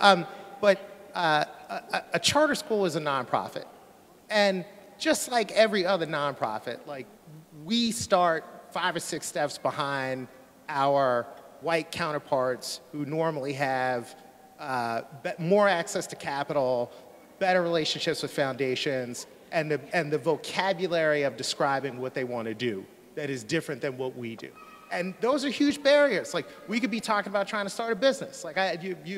Speaker 11: but a charter school is a nonprofit, and just like every other nonprofit, like we start 5 or 6 steps behind our white counterparts who normally have more access to capital, better relationships with foundations, and the vocabulary of describing what they want to do that is different than what we do. And those are huge barriers. Like, we could be talking about trying to start a business. Like,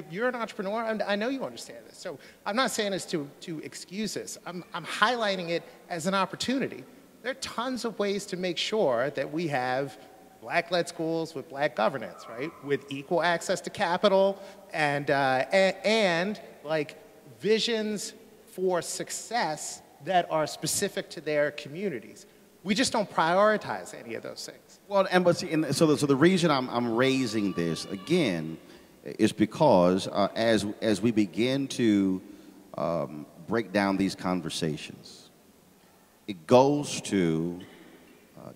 Speaker 11: you're an entrepreneur, and I know you understand this. So I'm not saying this to excuse this. I'm highlighting it as an opportunity. There are tons of ways to make sure that we have Black-led schools with Black governance, right? With equal access to capital and like visions for success that are specific to their communities. We just don't prioritize any of those things.
Speaker 9: Well, so the reason I'm raising this again is because as we begin to break down these conversations, it goes to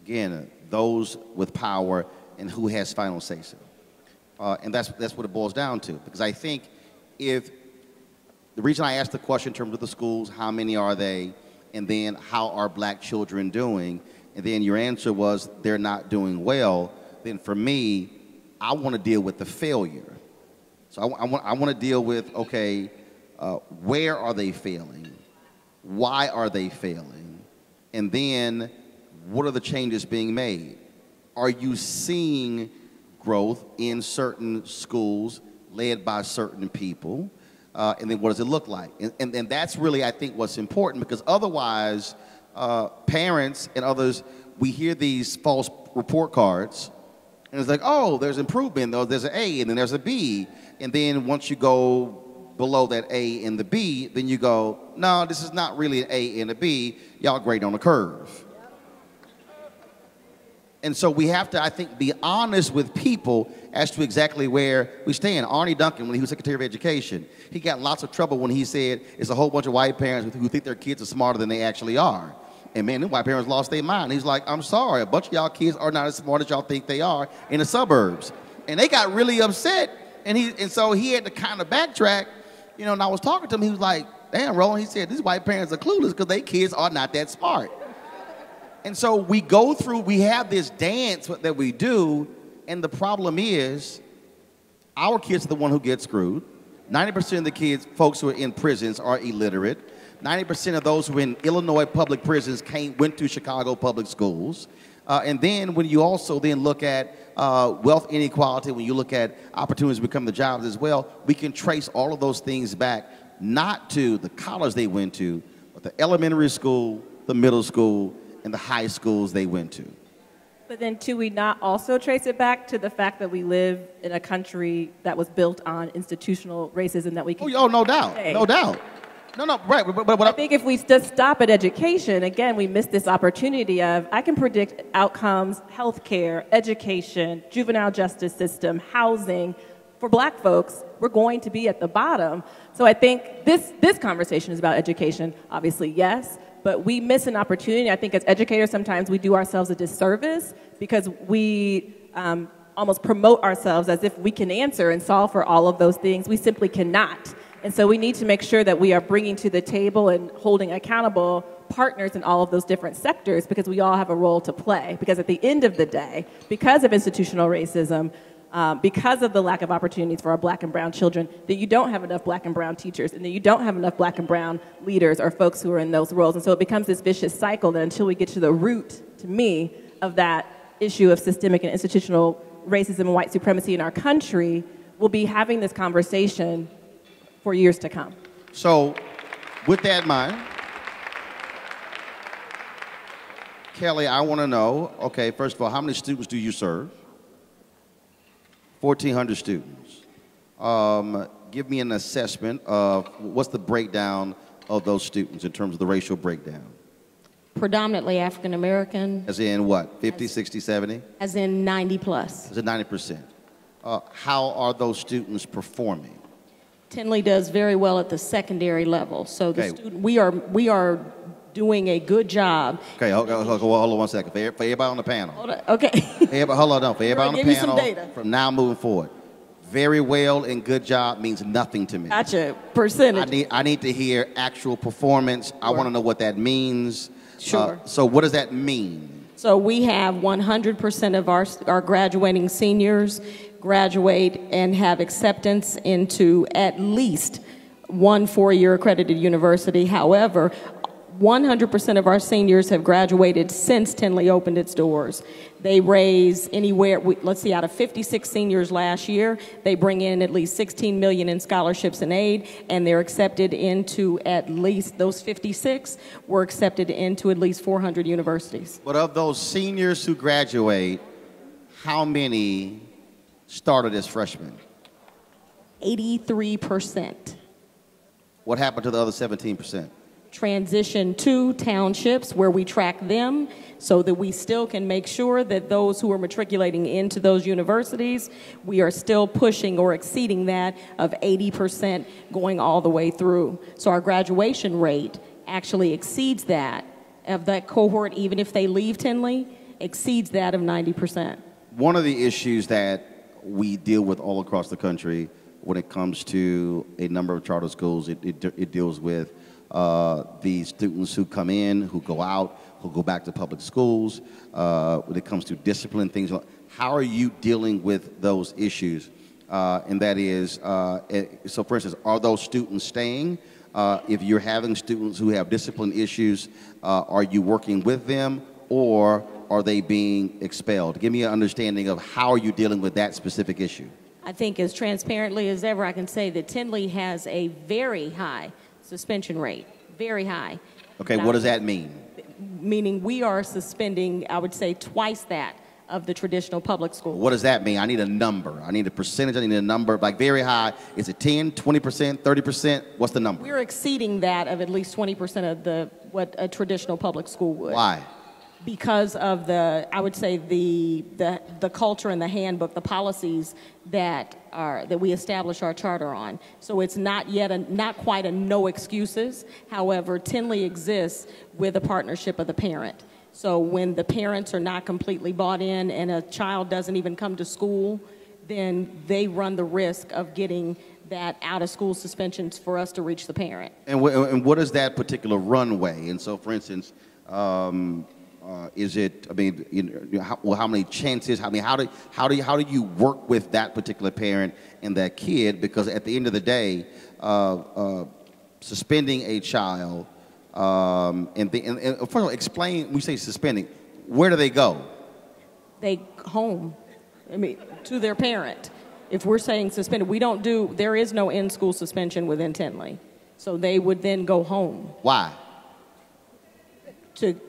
Speaker 9: again those with power and who has final say-so, and that's what it boils down to. Because I think if the reason I asked the question in terms of the schools, how many are they, and then how are Black children doing, and then your answer was they're not doing well, then for me, I want to deal with the failure. So I want to deal with, okay, where are they failing? Why are they failing? And then what are the changes being made? Are you seeing growth in certain schools led by certain people? And then what does it look like? And that's really, I think, what's important, because otherwise, parents and others, we hear these false report cards, and it's like, oh, there's improvement, though there's an A, and then there's a B. And then once you go below that A and the B, then you go, no, this is not really an A and a B. Y'all grade on a curve. And so we have to, I think, be honest with people as to exactly where we stand. Arnie Duncan, when he was Secretary of Education, he got lots of trouble when he said it's a whole bunch of white parents who think their kids are smarter than they actually are. And man, the white parents lost their mind. He's like, I'm sorry, a bunch of y'all kids are not as smart as y'all think they are in the suburbs. And they got really upset. And so he had to kind of backtrack, you know, and I was talking to him, he was like, damn, Roland, he said, these white parents are clueless because their kids are not that smart. And so we go through, we have this dance that we do, and the problem is our kids are the one who get screwed. 90% of the kids, folks who are in prisons, are illiterate. 90% of those who are in Illinois public prisons went to Chicago public schools. And then when you also then look at wealth inequality, when you look at opportunities to become the jobs as well, we can trace all of those things back, not to the college they went to, but the elementary school, the middle school, and the high schools they went to.
Speaker 14: But then, do we not also trace it back to the fact that we live in a country that was built on institutional racism that we can...
Speaker 9: Oh, no doubt, no doubt. No, right. But
Speaker 14: I think if we just stop at education, again, we miss this opportunity of, I can predict outcomes, healthcare, education, juvenile justice system, housing. For Black folks, we're going to be at the bottom. So I think this conversation is about education, obviously, yes, but we miss an opportunity. I think as educators, sometimes we do ourselves a disservice because we almost promote ourselves as if we can answer and solve for all of those things. We simply cannot. And so we need to make sure that we are bringing to the table and holding accountable partners in all of those different sectors, because we all have a role to play. Because at the end of the day, because of institutional racism, because of the lack of opportunities for our Black and brown children, that you don't have enough Black and brown teachers, and that you don't have enough Black and brown leaders or folks who are in those roles. And so it becomes this vicious cycle that until we get to the root, to me, of that issue of systemic and institutional racism and white supremacy in our country, we'll be having this conversation for years to come.
Speaker 9: So, with that in mind, Kelly, I want to know, okay, first of all, how many students do you serve? 1,400 students. Give me an assessment of what's the breakdown of those students in terms of the racial breakdown.
Speaker 14: Predominantly African American.
Speaker 9: As in what, 50, 60, 70?
Speaker 14: As in 90 plus.
Speaker 9: As in 90%. How are those students performing?
Speaker 14: Tinley does very well at the secondary level. So the student, we are doing a good job.
Speaker 9: Okay, hold on 1 second. For everybody on the panel.
Speaker 14: Hold on, okay.
Speaker 9: Hold on. For everybody on the panel, from now moving forward, very well and good job means nothing to me.
Speaker 14: Gotcha. Percentage.
Speaker 9: I need to hear actual performance. Sure. I want to know what that means.
Speaker 14: Sure.
Speaker 9: So what does that mean?
Speaker 14: So we have 100% of our graduating seniors graduate and have acceptance into at least one four-year accredited university. However, 100% of our seniors have graduated since Tinley opened its doors. They raise anywhere, let's see, out of 56 seniors last year, they bring in at least $16 million in scholarships and aid, and they're accepted into at least, those 56 were accepted into at least 400 universities.
Speaker 9: But of those seniors who graduate, how many started as freshmen?
Speaker 14: 83%.
Speaker 9: What happened to the other 17%?
Speaker 14: Transition to townships where we track them so that we still can make sure that those who are matriculating into those universities, we are still pushing or exceeding that of 80% going all the way through. So our graduation rate actually exceeds that of that cohort, even if they leave Tinley, exceeds that of 90%.
Speaker 9: One of the issues that we deal with all across the country when it comes to a number of charter schools, it deals with the students who come in, who go out, who go back to public schools. When it comes to discipline, things like, how are you dealing with those issues? And that is, so for instance, are those students staying? If you're having students who have discipline issues, are you working with them, or are they being expelled? Give me an understanding of how are you dealing with that specific issue.
Speaker 14: I think as transparently as ever, I can say that Tinley has a very high suspension rate, very high.
Speaker 9: Okay, what does that mean?
Speaker 14: Meaning we are suspending, I would say, twice that of the traditional public school.
Speaker 9: What does that mean? I need a number. I need a percentage. I need a number, like very high. Is it 10, 20%, 30%? What's the number?
Speaker 14: We're exceeding that of at least 20% of what a traditional public school would.
Speaker 9: Why?
Speaker 14: Because of I would say the culture and the handbook, the policies that we establish our charter on. So it's not quite a no excuses. However, Tinley exists with a partnership of the parent. So when the parents are not completely bought in and a child doesn't even come to school, then they run the risk of getting that out of school suspensions for us to reach the parent.
Speaker 9: And what is that particular runway? And so, for instance, is it? I mean, how many chances? I mean, how do you work with that particular parent and that kid? Because at the end of the day, suspending a child, and first of all, explain. When we say suspending, where do they go?
Speaker 14: They home. I mean, to their parent. If we're saying suspended, we don't do. There is no in-school suspension within Tinley, so they would then go home.
Speaker 9: Why?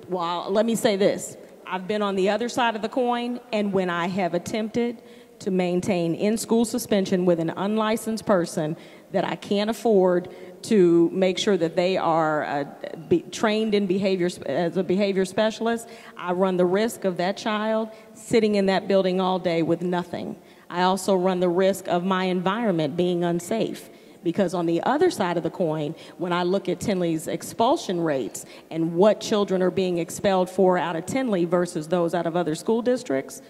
Speaker 14: Well, let me say this. I've been on the other side of the coin, and when I have attempted to maintain in-school suspension with an unlicensed person that I can't afford to make sure that they are trained in behavior as a behavior specialist, I run the risk of that child sitting in that building all day with nothing. I also run the risk of my environment being unsafe. Because on the other side of the coin, when I look at Tinley's expulsion rates and what children are being expelled for out of Tinley versus those out of other school districts,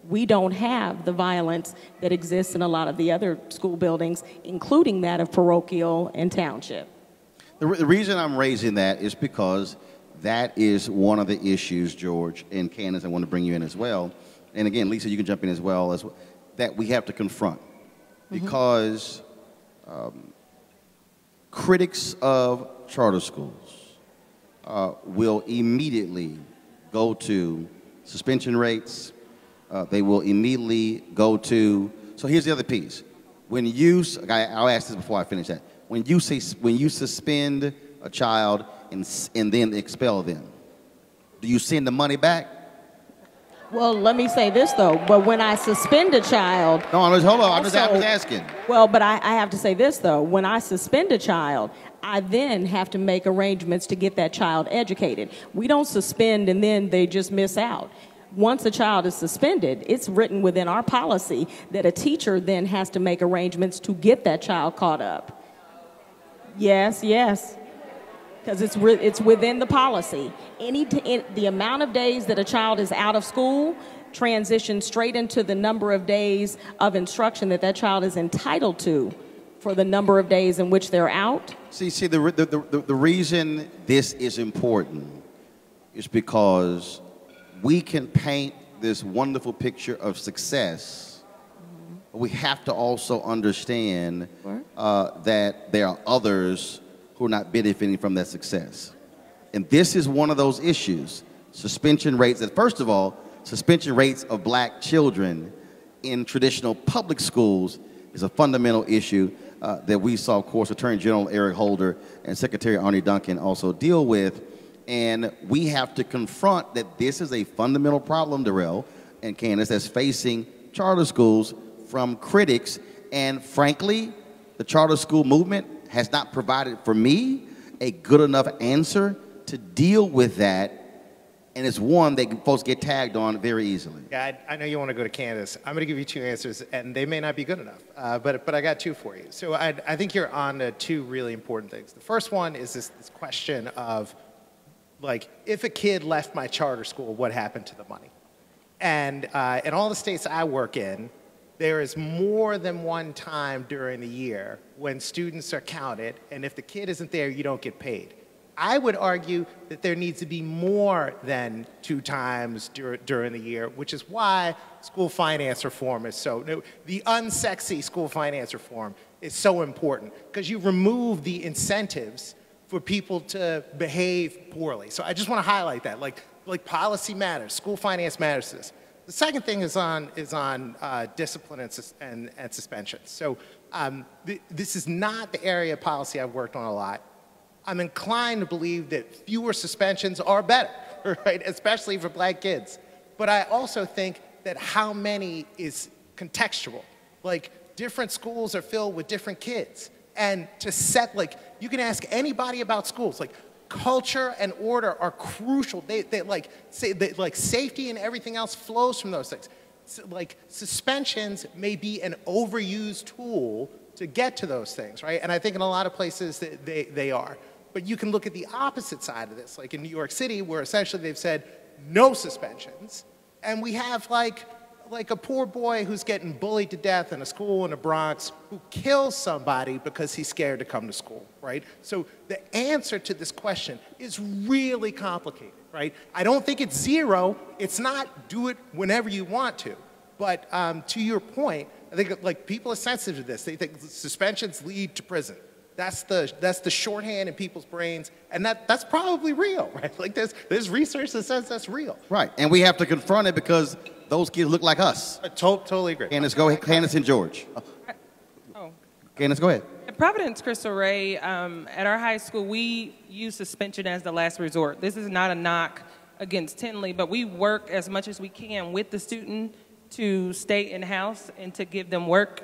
Speaker 14: we don't have the violence that exists in a lot of the other school buildings, including that of parochial and township.
Speaker 9: The reason I'm raising that is because that is one of the issues, George, and Candace, I want to bring you in as well. And again, Lisa, you can jump in as well, that we have to confront. Because critics of charter schools will immediately go to suspension rates. They will immediately go to, so here's the other piece. When you, I'll ask this before I finish that. When you suspend a child and then expel them, do you send the money back?
Speaker 14: Well, let me say this, though. But when I suspend a child...
Speaker 9: No, hold on. I was asking.
Speaker 14: Well, but I have to say this, though. When I suspend a child, I then have to make arrangements to get that child educated. We don't suspend and then they just miss out. Once a child is suspended, it's written within our policy that a teacher then has to make arrangements to get that child caught up. Yes, yes. Because it's within the policy. The amount of days that a child is out of school transitions straight into the number of days of instruction that that child is entitled to for the number of days in which they're out.
Speaker 9: See, the reason this is important is because we can paint this wonderful picture of success, we have to also understand that there are others who are not benefiting from that success. And this is one of those issues. Suspension rates, and first of all, suspension rates of black children in traditional public schools is a fundamental issue that we saw, of course, Attorney General Eric Holder and Secretary Arne Duncan also deal with. And we have to confront that this is a fundamental problem, Darrell and Candace, that's facing charter schools from critics. And frankly, the charter school movement has not provided for me a good enough answer to deal with that. And it's one that folks get tagged on very easily.
Speaker 11: Yeah, I know you want to go to Candace. I'm going to give you two answers, and they may not be good enough, but I got two for you. So I think you're on to two really important things. The first one is this question of, like, if a kid left my charter school, what happened to the money? And in all the states I work in, there is more than one time during the year when students are counted, and if the kid isn't there, you don't get paid. I would argue that there needs to be more than 2 times during the year, which is why school finance reform is so, the unsexy school finance reform is so important, because you remove the incentives for people to behave poorly. So I just want to highlight that, like policy matters, school finance matters to this. The second thing is on discipline and suspensions. So this is not the area of policy I've worked on a lot. I'm inclined to believe that fewer suspensions are better, right? Especially for black kids. But I also think that how many is contextual. Like, different schools are filled with different kids. And to set, like, you can ask anybody about schools, like, culture and order are crucial. They like, say, like, safety and everything else flows from those things. So, like, suspensions may be an overused tool to get to those things, right? And I think in a lot of places they are. But you can look at the opposite side of this, like in New York City, where essentially they've said no suspensions, and we have like a poor boy who's getting bullied to death in a school in the Bronx who kills somebody because he's scared to come to school, right? So the answer to this question is really complicated, right? I don't think it's zero. It's not do it whenever you want to. But to your point, I think like people are sensitive to this. They think suspensions lead to prison. That's the shorthand in people's brains, and that's probably real, right? Like there's research that says that's real.
Speaker 9: Right, and we have to confront it because those kids look like us.
Speaker 11: I totally agree.
Speaker 9: Candace, go ahead. Candace and George. Candace, go ahead.
Speaker 13: At Providence Crystal Ray, at our high school, we use suspension as the last resort. This is not a knock against Tinley, but we work as much as we can with the student to stay in-house and to give them work.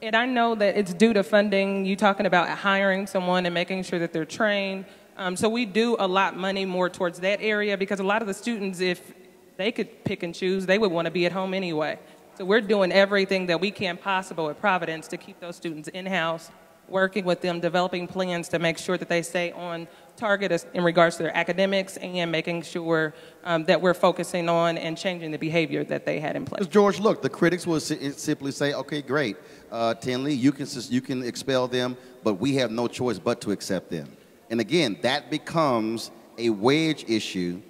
Speaker 13: And I know that it's due to funding. You talking about hiring someone and making sure that they're trained. So we do a lot money more towards that area because a lot of the students, if they could pick and choose, they would want to be at home anyway. So we're doing everything that we can possible at Providence to keep those students in-house, working with them, developing plans to make sure that they stay on target in regards to their academics and making sure that we're focusing on and changing the behavior that they had in place.
Speaker 9: George, look, the critics will simply say, okay, great, Tinley, you can expel them, but we have no choice but to accept them. And again, that becomes a wedge issue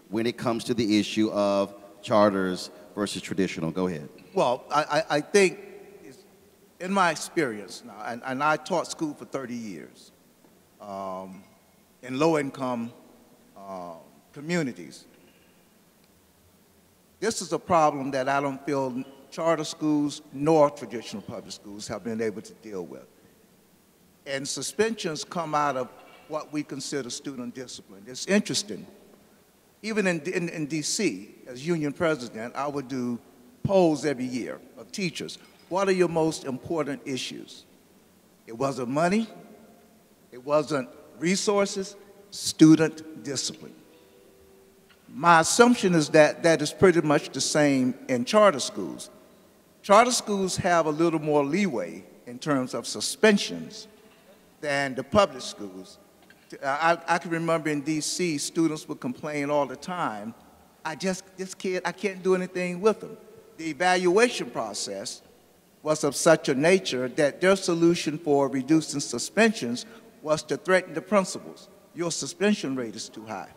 Speaker 9: when it comes to the issue of charters versus traditional. Go ahead.
Speaker 12: Well, I think, in my experience now, and I taught school for 30 years in low-income communities, this is a problem that I don't feel charter schools nor traditional public schools have been able to deal with. And suspensions come out of what we consider student discipline. It's interesting. Even in D.C., as union president, I would do polls every year of teachers. What are your most important issues? It wasn't money. It wasn't resources. Student discipline. My assumption is that that is pretty much the same in charter schools. Charter schools have a little more leeway in terms of suspensions than the public schools. I can remember in D.C., students would complain all the time, this kid, I can't do anything with him. The evaluation process was of such a nature that their solution for reducing suspensions was to threaten the principals. Your suspension rate is too high.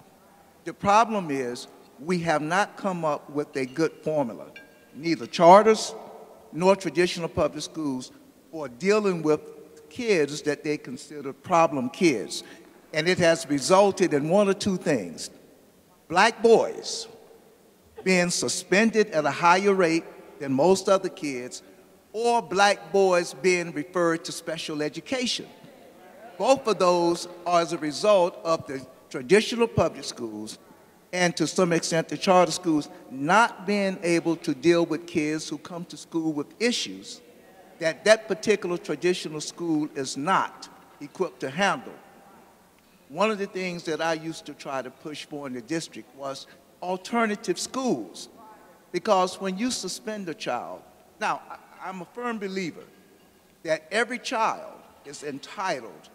Speaker 12: The problem is we have not come up with a good formula. Neither charters nor traditional public schools for dealing with kids that they consider problem kids. And it has resulted in one or two things. Black boys being suspended at a higher rate than most other kids, or black boys being referred to special education. Both of those are as a result of the traditional public schools and to some extent the charter schools not being able to deal with kids who come to school with issues that that particular traditional school is not equipped to handle. One of the things that I used to try to push for in the district was alternative schools, because when you suspend a child, now I'm a firm believer that every child is entitled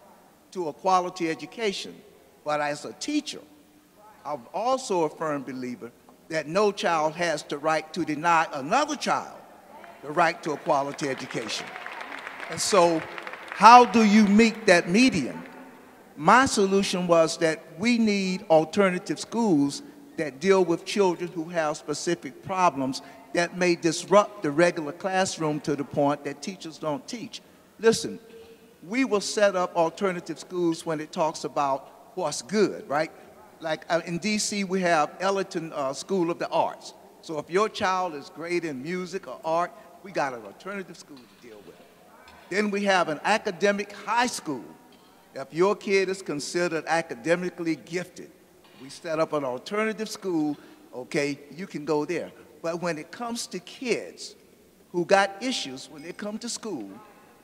Speaker 12: to a quality education, but as a teacher, I'm also a firm believer that no child has the right to deny another child the right to a quality education. And so how do you meet that median? My solution was that we need alternative schools that deal with children who have specific problems that may disrupt the regular classroom to the point that teachers don't teach. Listen, we will set up alternative schools when it talks about what's good, right? Like in DC, we have Ellerton School of the Arts. So if your child is great in music or art, we got an alternative school to deal with. Then we have an academic high school. If your kid is considered academically gifted, we set up an alternative school, okay, you can go there. But when it comes to kids who got issues when they come to school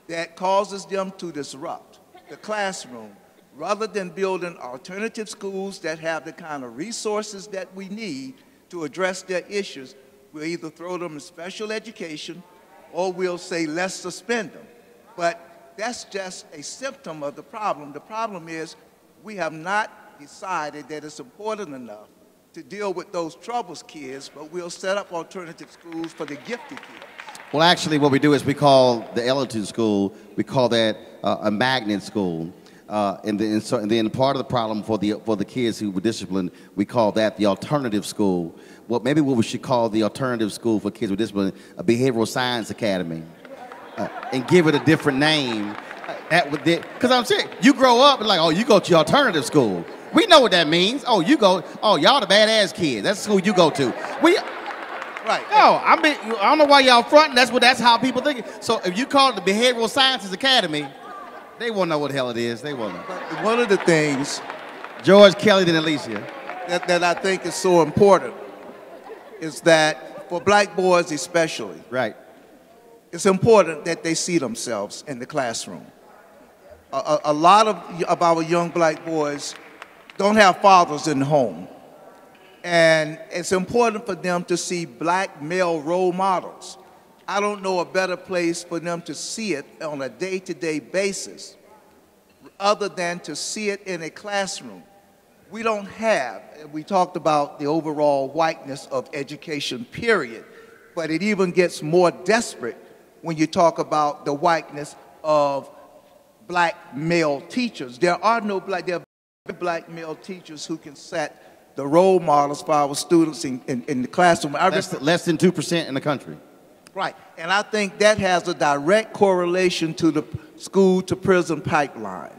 Speaker 12: that causes them to disrupt the classroom, rather than building alternative schools that have the kind of resources that we need to address their issues, we'll either throw them in special education or we'll say, let's suspend them. But that's just a symptom of the problem. The problem is we have not decided that it's important enough to deal with those troubles kids, but we'll set up alternative schools for the gifted kids.
Speaker 9: Well, actually, what we do is we call the Ellerton School, we call that a magnet school. And then part of the problem for the kids who were disciplined, we call that the alternative school. Well, maybe what we should call the alternative school for kids with discipline, a behavioral science academy, and give it a different name. Because I'm serious, you grow up and like, oh, you go to your alternative school. We know what that means. Oh, you go, oh, y'all the badass kids. That's the school you go to. Right. No, I don't know why y'all fronting. That's how people think. So if you call it the Behavioral Sciences Academy, they won't know what the hell it is. They won't know.
Speaker 12: But one of the things,
Speaker 9: George, Kelly, and Alicia,
Speaker 12: that I think is so important is that for black boys especially,
Speaker 9: right,
Speaker 12: it's important that they see themselves in the classroom. A lot of our young black boys don't have fathers in the home. And it's important for them to see black male role models. I don't know a better place for them to see it on a day-to-day basis other than to see it in a classroom. We don't have, we talked about the overall whiteness of education, period, but it even gets more desperate when you talk about the whiteness of black male teachers. There are black male teachers who can set the role models for our students in the classroom.
Speaker 9: Less than 2% in the country.
Speaker 12: Right, and I think that has a direct correlation to the school-to-prison pipeline.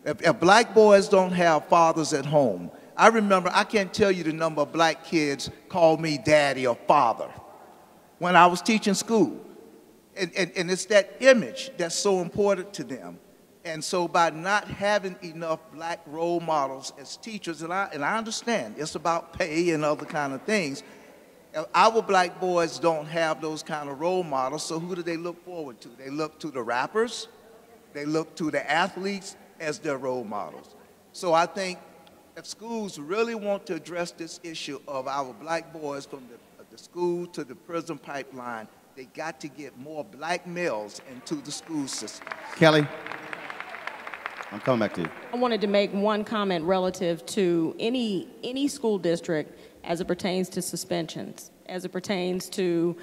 Speaker 12: If black boys don't have fathers at home, I remember, I can't tell you the number of black kids call me daddy or father when I was teaching school. And it's that image that's so important to them. And so by not having enough black role models as teachers, and I understand it's about pay and other kind of things, our black boys don't have those kind of role models, so who do they look forward to? They look to the rappers, they look to the athletes as their role models. So I think if schools really want to address this issue of our black boys from the school to the prison pipeline, they got to get more black males into the school system.
Speaker 9: Kelly, I'm coming back to you.
Speaker 14: I wanted to make one comment relative to any school district as it pertains to suspensions, as it pertains to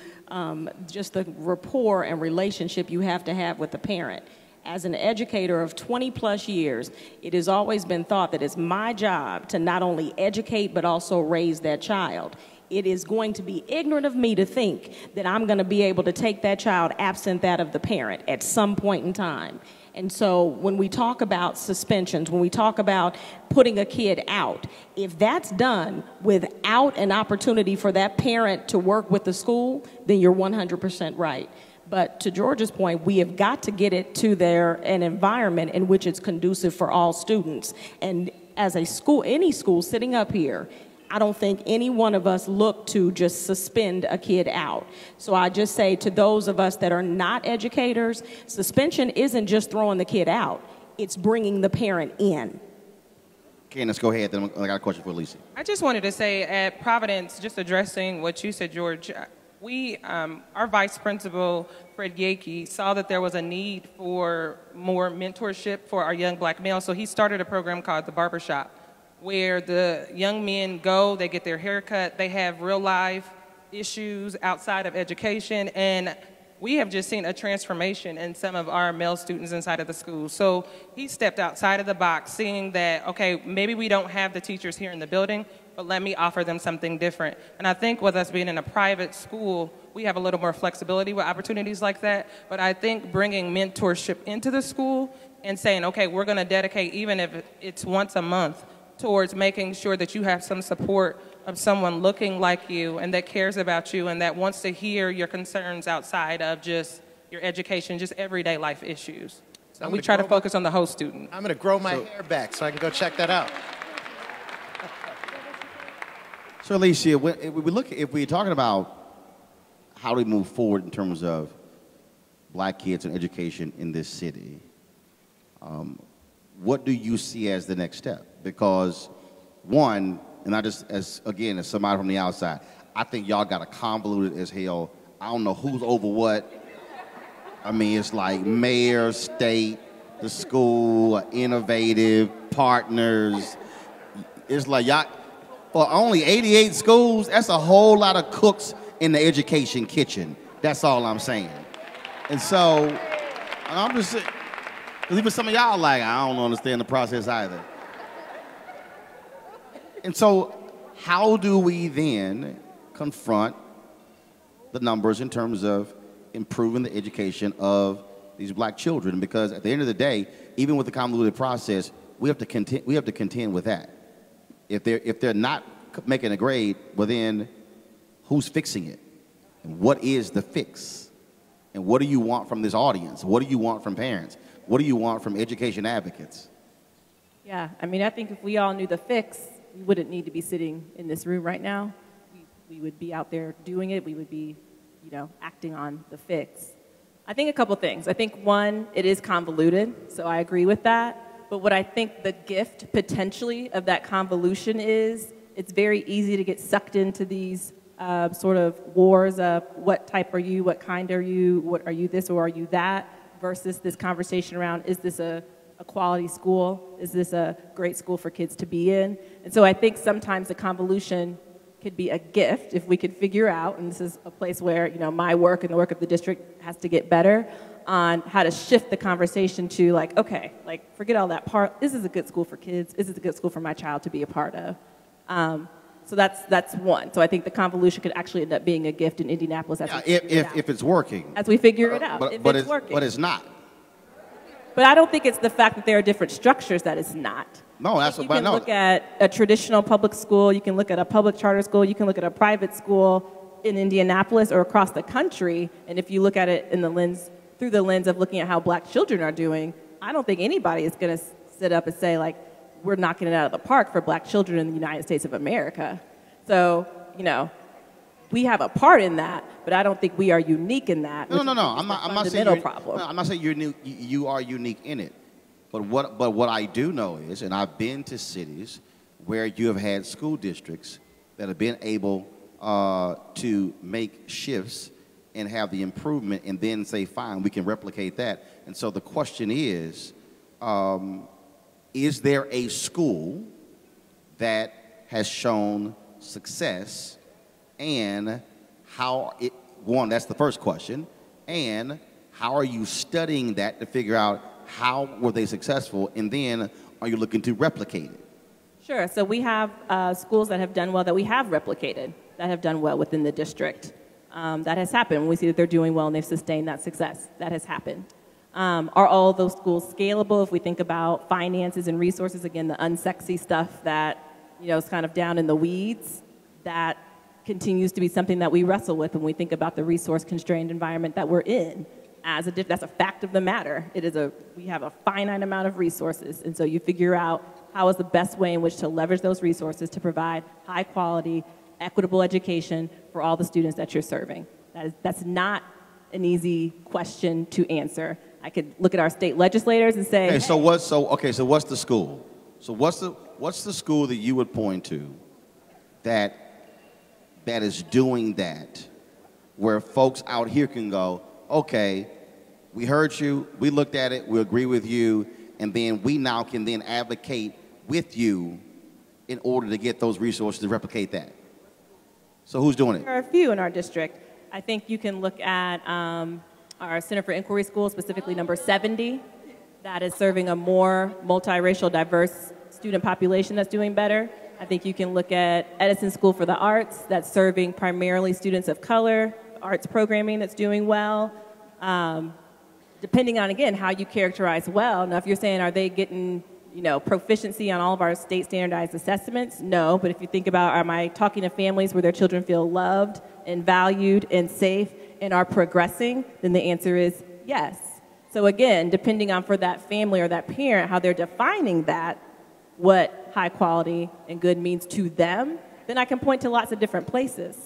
Speaker 14: just the rapport and relationship you have to have with the parent. As an educator of 20 plus years, it has always been thought that it's my job to not only educate but also raise that child. it is going to be ignorant of me to think that I'm going to be able to take that child absent that of the parent at some point in time. And so when we talk about suspensions, when we talk about putting a kid out, if that's done without an opportunity for that parent to work with the school, then you're 100% right. But to George's point, we have got to get it to an environment in which it's conducive for all students. And as a school, any school sitting up here, I don't think any one of us look to just suspend a kid out. So I just say to those of us that are not educators, suspension isn't just throwing the kid out, it's bringing the parent in.
Speaker 9: Candace, go ahead. Then I got a question for Lisa.
Speaker 13: I just wanted to say at Providence, just addressing what you said, George, our vice principal, Fred Yakey, saw that there was a need for more mentorship for our young black males, so he started a program called The Barbershop, where the young men go, they get their hair cut, they have real life issues outside of education, and we have just seen a transformation in some of our male students inside of the school. So he stepped outside of the box, seeing that, okay, maybe we don't have the teachers here in the building, but let me offer them something different. And I think with us being in a private school, we have a little more flexibility with opportunities like that, but I think bringing mentorship into the school and saying, okay, we're gonna dedicate, even if it's once a month, towards making sure that you have some support of someone looking like you and that cares about you and that wants to hear your concerns outside of just your education, just everyday life issues. So we try to focus on the whole student.
Speaker 11: I'm going to grow my hair back so I can go check that out.
Speaker 9: So, Alicia, if we're talking about how do we move forward in terms of black kids and education in this city, what do you see as the next step? Because one, and I just, as somebody from the outside, I think y'all got a convoluted as hell. I don't know who's over what. I mean, it's like mayor, state, the school, innovative, partners. It's like y'all, for only 88 schools, that's a whole lot of cooks in the education kitchen. That's all I'm saying. And so, I'm just saying, even some of y'all like, I don't understand the process either. And so, how do we then confront the numbers in terms of improving the education of these black children? Because at the end of the day, even with the convoluted process, we have to contend with that. If they're not making a grade, well then, who's fixing it? And what is the fix? And what do you want from this audience? What do you want from parents? What do you want from education advocates?
Speaker 10: Yeah, I mean, I think if we all knew the fix, we wouldn't need to be sitting in this room right now. We would be out there doing it. We would be, acting on the fix. I think a couple things. I think one, it is convoluted, so I agree with that. But what I think the gift potentially of that convolution is, it's very easy to get sucked into these sort of wars of what type are you, what kind are you, what are you this or are you that, versus this conversation around, is this a quality school? Is this a great school for kids to be in? And so I think sometimes the convolution could be a gift if we could figure out, and this is a place where my work and the work of the district has to get better on how to shift the conversation to like, okay, like forget all that part. This is a good school for kids. This is a good school for my child to be a part of. So that's one. So I think the convolution could actually end up being a gift in Indianapolis as
Speaker 9: if it's working.
Speaker 10: As we figure it out.
Speaker 9: But it's not.
Speaker 10: But I don't think it's the fact that there are different structures that it's not.
Speaker 9: No, that's what I know.
Speaker 10: You can look at a traditional public school, you can look at a public charter school, you can look at a private school in Indianapolis or across the country, and if you look at it through the lens of looking at how black children are doing, I don't think anybody is going to sit up and say, like, we're knocking it out of the park for black children in the United States of America. So, we have a part in that, but I don't think we are unique in that.
Speaker 9: No. I'm not saying you are unique in it. But what I do know is, and I've been to cities where you have had school districts that have been able to make shifts and have the improvement and then say, fine, we can replicate that. And so the question is there a school that has shown success, and that's the first question, and how are you studying that to figure out how were they successful, and then are you looking to replicate it?
Speaker 10: Sure. So we have schools that have done well that we have replicated, that have done well within the district. That has happened. We see that they're doing well and they've sustained that success. That has happened. Are all those schools scalable? If we think about finances and resources, again, the unsexy stuff that, you know, is kind of down in the weeds, that continues to be something that we wrestle with when we think about the resource-constrained environment that we're in. That's a fact of the matter. We have a finite amount of resources, and so you figure out how is the best way in which to leverage those resources to provide high-quality, equitable education for all the students that you're serving. That's not an easy question to answer. I could look at our state legislators and say,
Speaker 9: okay, so what's the school? So what's the school that you would point to that is doing that, where folks out here can go, okay, we heard you, we looked at it, we agree with you, and then we now can then advocate with you in order to get those resources to replicate that. So who's doing it?
Speaker 10: There are a few in our district. I think you can look at our Center for Inquiry School, specifically number 70, that is serving a more multiracial, diverse student population that's doing better. I think you can look at Edison School for the Arts, that's serving primarily students of color, arts programming that's doing well. Depending on, again, how you characterize well. Now, if you're saying, are they getting, you know, proficiency on all of our state standardized assessments? No, but if you think about, am I talking to families where their children feel loved and valued and safe and are progressing, then the answer is yes. So again, depending on for that family or that parent, how they're defining that, what high quality and good means to them, then I can point to lots of different places.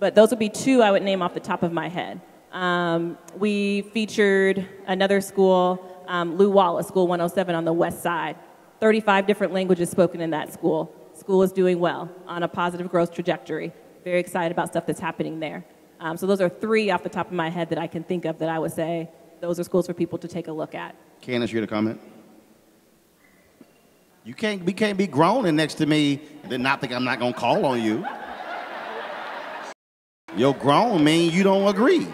Speaker 10: But those would be two I would name off the top of my head. We featured another school, Lew Wallace, School 107 on the west side. 35 different languages spoken in that school. School is doing well, on a positive growth trajectory. Very excited about stuff that's happening there. So those are three off the top of my head that I can think of that I would say those are schools for people to take a look at.
Speaker 9: Candace, you had a comment? We can't be groaning next to me and then not think I'm not going to call on you. Your groan mean you don't agree.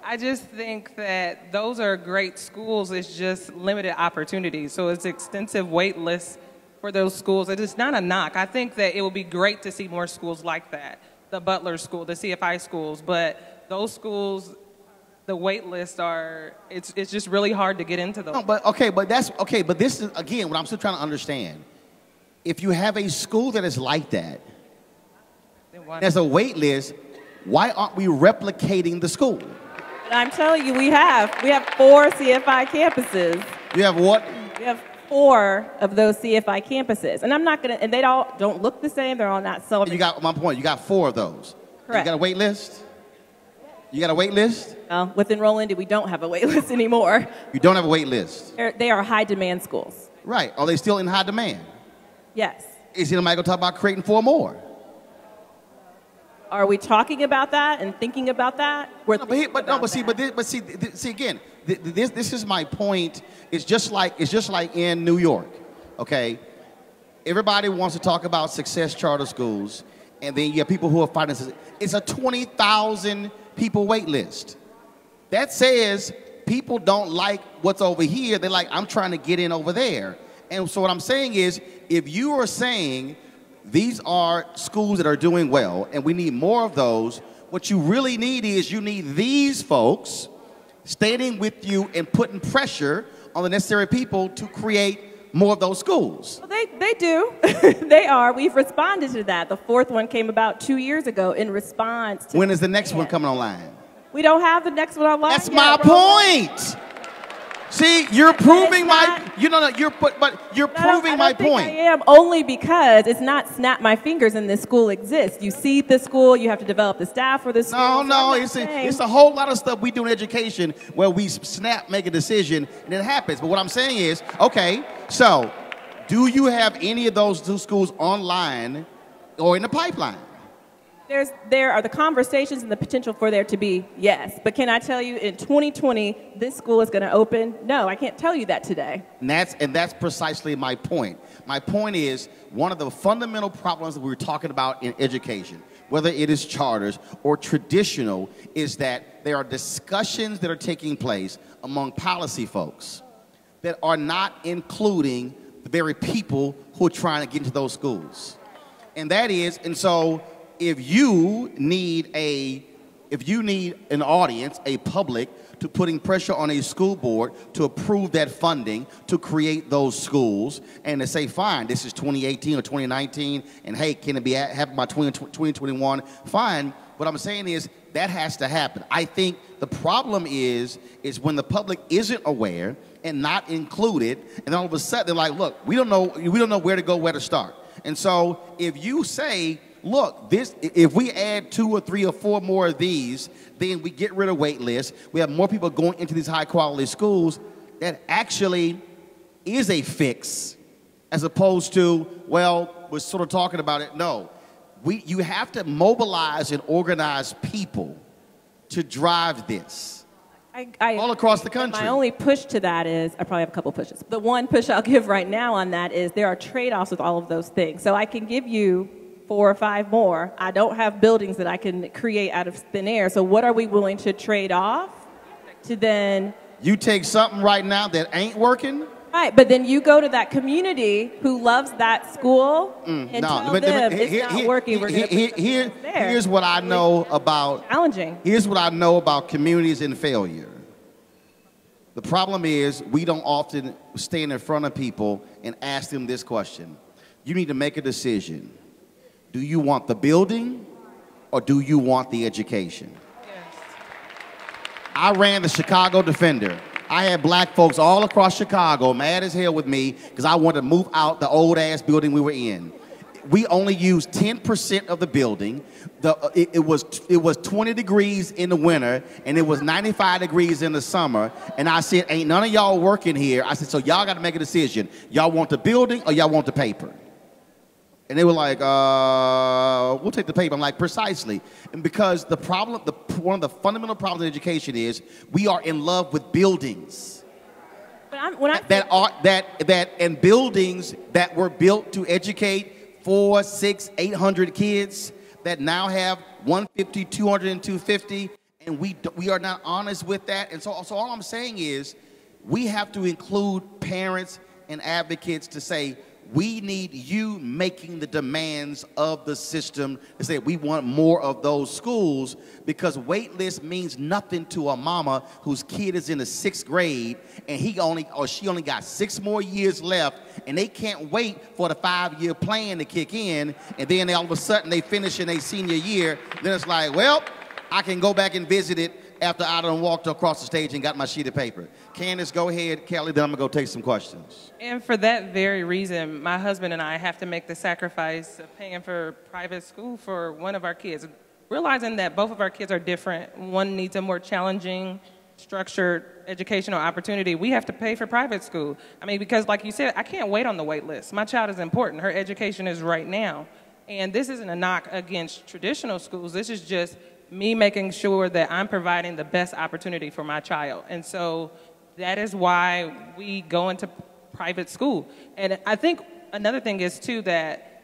Speaker 13: I just think that those are great schools. It's just limited opportunities. So it's extensive wait lists for those schools. It is not a knock. I think that it would be great to see more schools like that. The Butler School, the CFI schools. But those schools, the wait lists it's just really hard to get into those.
Speaker 9: No, but this is, again, what I'm still trying to understand. If you have a school that is like that, there's a wait list, why aren't we replicating the school?
Speaker 10: I'm telling you, we have 4 CFI campuses.
Speaker 9: You have what?
Speaker 10: We have 4 of those CFI campuses. And I'm not going to, and they all don't look the same. They're all not solving.
Speaker 9: You got my point. You got 4 of those.
Speaker 10: Correct.
Speaker 9: You got a wait list? You got a wait list?
Speaker 10: Within Roland, we don't have a wait list anymore.
Speaker 9: You don't have a wait list?
Speaker 10: They are high demand schools.
Speaker 9: Right. Are they still in high demand?
Speaker 10: Yes.
Speaker 9: Is anybody going to talk about creating 4 more?
Speaker 10: Are we talking about that and thinking about that?
Speaker 9: See again, this is my point. It's just like in New York, okay? Everybody wants to talk about success charter schools, and then you have people who are fighting. It's a 20,000 people wait list. That says people don't like what's over here. They're like, I'm trying to get in over there. And so what I'm saying is, if you are saying these are schools that are doing well, and we need more of those, what you really need is you need these folks standing with you and putting pressure on the necessary people to create more of those schools.
Speaker 10: Well, they do. They are. We've responded to that. The 4th one came about 2 years ago in response to...
Speaker 9: When is the next one coming online?
Speaker 10: We don't have the next one online.
Speaker 9: That's my point. See, you're proving you're proving my point.
Speaker 10: I am, only because it's not snap my fingers and this school exists. You see the school, you have to develop the staff for the school.
Speaker 9: No, it's a whole lot of stuff we do in education where we make a decision and it happens. But what I'm saying is, okay, so do you have any of those 2 schools online or in the pipeline?
Speaker 10: There are the conversations and the potential for there to be, yes. But can I tell you, in 2020, this school is going to open? No, I can't tell you that today.
Speaker 9: And that's precisely my point. My point is, one of the fundamental problems that we were talking about in education, whether it is charters or traditional, is that there are discussions that are taking place among policy folks that are not including the very people who are trying to get into those schools. And that is, and so if you need an audience, a public, to putting pressure on a school board to approve that funding to create those schools and to say, fine, this is 2018 or 2019, and hey, can it be happen by 2021? Fine. What I'm saying is that has to happen. I think the problem is when the public isn't aware and not included, and all of a sudden they're like, look, we don't know where to go, where to start. And so if you say, look, if we add 2 or 3 or 4 more of these, then we get rid of wait lists. We have more people going into these high-quality schools. That actually is a fix, as opposed to, well, we're sort of talking about it. No, you have to mobilize and organize people to drive this all across the country.
Speaker 10: My only push to that is, I probably have a couple pushes. The one push I'll give right now on that is there are trade-offs with all of those things. So I can give you 4 or 5 more. I don't have buildings that I can create out of thin air. So what are we willing to trade off to then...
Speaker 9: You take something right now that ain't working?
Speaker 10: Right, but then you go to that community who loves that school and tell them it's not working. We're going to
Speaker 9: here's what I know about...
Speaker 10: Challenging.
Speaker 9: Here's what I know about communities in failure. The problem is we don't often stand in front of people and ask them this question. You need to make a decision. Do you want the building or do you want the education? Yes. I ran the Chicago Defender. I had black folks all across Chicago mad as hell with me because I wanted to move out the old-ass building we were in. We only used 10% of the building. It was 20 degrees in the winter, and it was 95 degrees in the summer. And I said, ain't none of y'all working here. I said, so y'all got to make a decision. Y'all want the building or y'all want the paper? And they were like, we'll take the paper. I'm like, precisely. And because the problem, one of the fundamental problems in education is we are in love with buildings. And buildings that were built to educate 400, 600, 800 kids that now have 150, 200, and 250, and we are not honest with that. And so all I'm saying is we have to include parents and advocates to say, we need you making the demands of the system to say we want more of those schools, because wait list means nothing to a mama whose kid is in the 6th grade and she only got 6 more years left, and they can't wait for the 5-year plan to kick in, and then all of a sudden they finish in their senior year. Then it's like, well, I can go back and visit it after I done walked across the stage and got my sheet of paper. Candace, go ahead. Kelly, then I'm going to go take some questions.
Speaker 13: And for that very reason, my husband and I have to make the sacrifice of paying for private school for one of our kids, realizing that both of our kids are different. One needs a more challenging, structured educational opportunity. We have to pay for private school. I mean, because like you said, I can't wait on the wait list. My child is important. Her education is right now. And this isn't a knock against traditional schools. This is just me making sure that I'm providing the best opportunity for my child. And so that is why we go into private school. And I think another thing is, too, that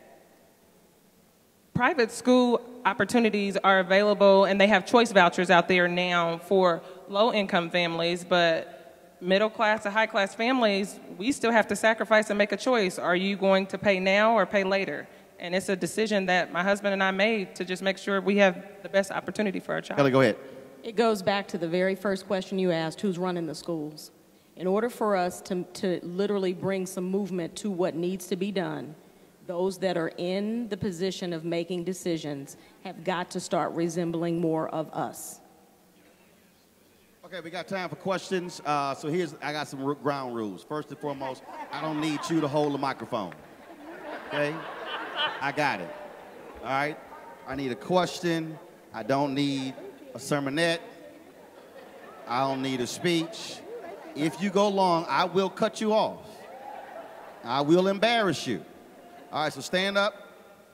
Speaker 13: private school opportunities are available, and they have choice vouchers out there now for low-income families, but middle-class to high-class families, we still have to sacrifice and make a choice. Are you going to pay now or pay later? And it's a decision that my husband and I made to just make sure we have the best opportunity for our child.
Speaker 9: Kelly, go ahead.
Speaker 14: It goes back to the very first question you asked, who's running the schools? In order for us to literally bring some movement to what needs to be done, those that are in the position of making decisions have got to start resembling more of us.
Speaker 9: Okay, we got time for questions. I got some ground rules. First and foremost, I don't need you to hold the microphone. Okay? I got it. All right? I need a question. I don't need a sermonette. I don't need a speech. If you go long, I will cut you off. I will embarrass you. All right, so stand up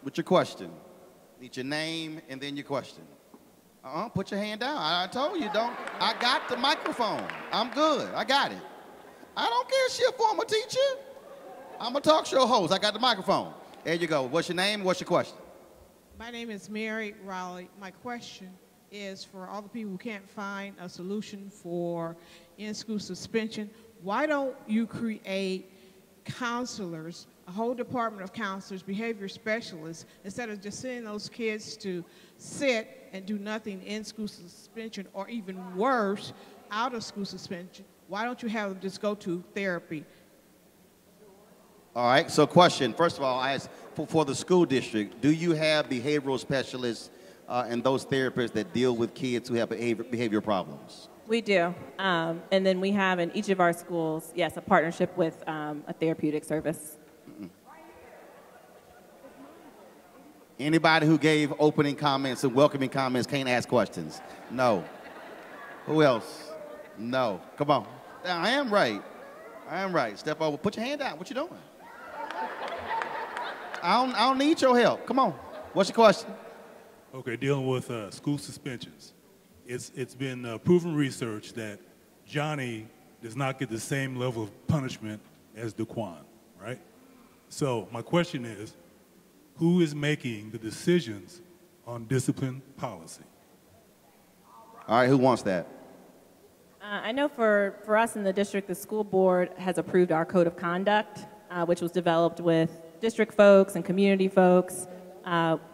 Speaker 9: with your question. Need your name and then your question. Put your hand down. I told you, don't. I got the microphone. I'm good. I got it. I don't care if she's a former teacher. I'm a talk show host. I got the microphone. There you go. What's your name? What's your question?
Speaker 15: My name is Mary Raleigh. My question is for all the people who can't find a solution for in-school suspension. Why don't you create counselors a whole department of counselors, behavior specialists, instead of just sending those kids to sit and do nothing in school suspension, or even worse, out of school suspension? Why don't you have them just go to therapy?
Speaker 9: All right, so question. First of all, I ask for the school district, do you have behavioral specialists and those therapists that deal with kids who have behavior problems?
Speaker 10: We do. And then we have in each of our schools, yes, a partnership with a therapeutic service.
Speaker 9: Anybody who gave opening comments and welcoming comments can't ask questions? No. Who else? No. Come on. I am right. I am right. Step over. Put your hand out. What you doing? I don't need your help. Come on. What's your question?
Speaker 16: Okay, dealing with school suspensions. It's been proven research that Johnny does not get the same level of punishment as Daquan, right? So my question is, who is making the decisions on discipline policy?
Speaker 9: All right, who wants that?
Speaker 10: I know for us in the district, the school board has approved our code of conduct, which was developed with district folks and community folks,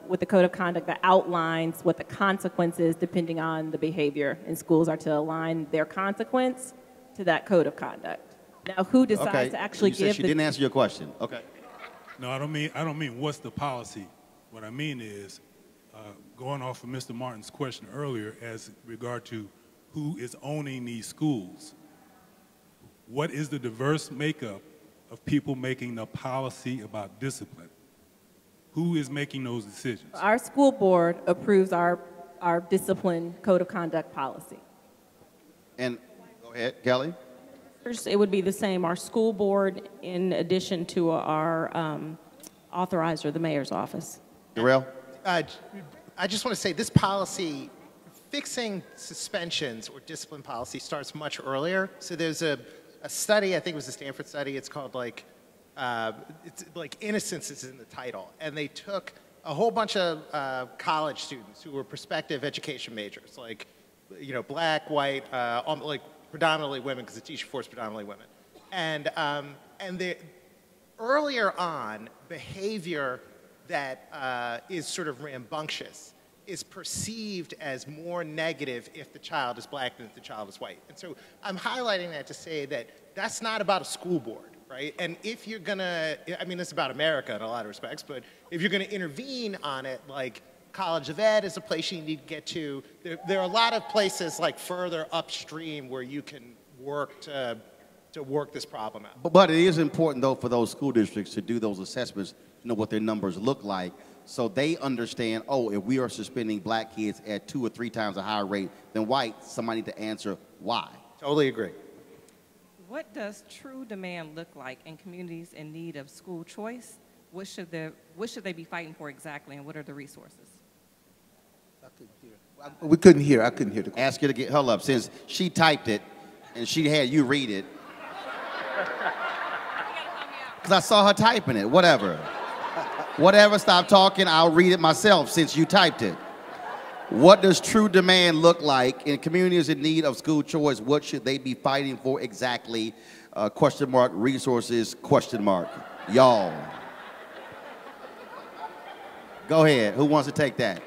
Speaker 10: with the code of conduct that outlines what the consequences, depending on the behavior in schools, are to align their consequence to that code of conduct. Now, who decides to actually
Speaker 9: you said she didn't answer your question. Okay.
Speaker 16: No, I don't mean what's the policy. What I mean is, going off of Mr. Martin's question earlier as regard to who is owning these schools, what is the diverse makeup of people making the policy about discipline? Who is making those decisions?
Speaker 10: Our school board approves our discipline code of conduct policy.
Speaker 9: And go ahead, Kelly.
Speaker 14: It would be the same. Our school board, in addition to our authorizer, the mayor's office.
Speaker 9: Darrell?
Speaker 11: I just want to say this policy, fixing suspensions or discipline policy, starts much earlier. So there's a study, I think it was a Stanford study, it's called it's like Innocence is in the title. And they took a whole bunch of college students who were prospective education majors, like, black, white, like predominantly women, because the teacher force predominantly women. And earlier on, behavior that is sort of rambunctious is perceived as more negative if the child is black than if the child is white. And so I'm highlighting that to say that that's not about a school board, right? And if you're gonna, it's about America in a lot of respects, but if you're gonna intervene on it, like College of Ed is a place you need to get to. There are a lot of places like further upstream where you can work to work this problem out.
Speaker 9: But it is important, though, for those school districts to do those assessments, what their numbers look like, so they understand, if we are suspending black kids at 2 or 3 times a higher rate than white, somebody need to answer why.
Speaker 11: Totally agree.
Speaker 13: What does true demand look like in communities in need of school choice? What should they be fighting for exactly, and what are the resources?
Speaker 12: We couldn't hear. I couldn't hear the question.
Speaker 9: Ask her to get, hold up, since she typed it and she had you read it. Because I saw her typing it, whatever. Whatever, stop talking, I'll read it myself since you typed it. What does true demand look like in communities in need of school choice? What should they be fighting for exactly? Question mark, resources, question mark. Y'all. Go ahead, who wants to take that?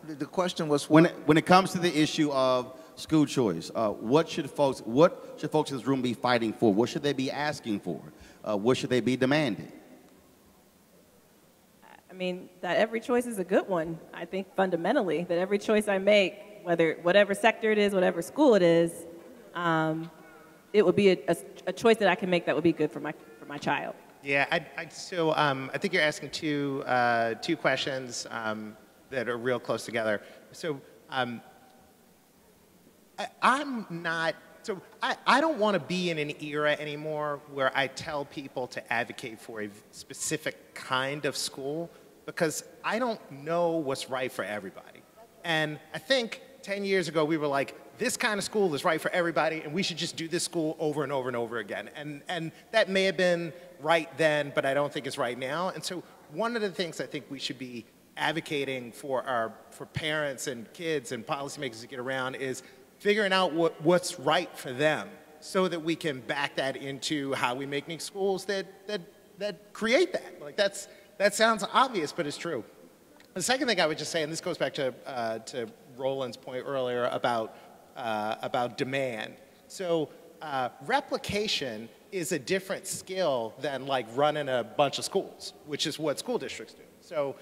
Speaker 12: The question was
Speaker 9: when it comes to the issue of school choice, what should folks in this room be fighting for? What should they be asking for? What should they be demanding?
Speaker 10: That every choice is a good one. I think fundamentally that every choice I make, whatever sector it is, whatever school it is, it would be a choice that I can make that would be good for my child.
Speaker 11: Yeah, so I think you're asking two questions that are real close together. So I don't want to be in an era anymore where I tell people to advocate for a specific kind of school, because I don't know what's right for everybody. And I think 10 years ago we were like, this kind of school is right for everybody and we should just do this school over and over and over again. And that may have been right then, but I don't think it's right now. And so one of the things I think we should be advocating for parents and kids and policymakers to get around is figuring out what's right for them. so that we can back that into how we make new schools that create that. Like that sounds obvious, but it's true. The second thing I would just say, and this goes back to Roland's point earlier about demand. So replication is a different skill than like running a bunch of schools, which is what school districts do. So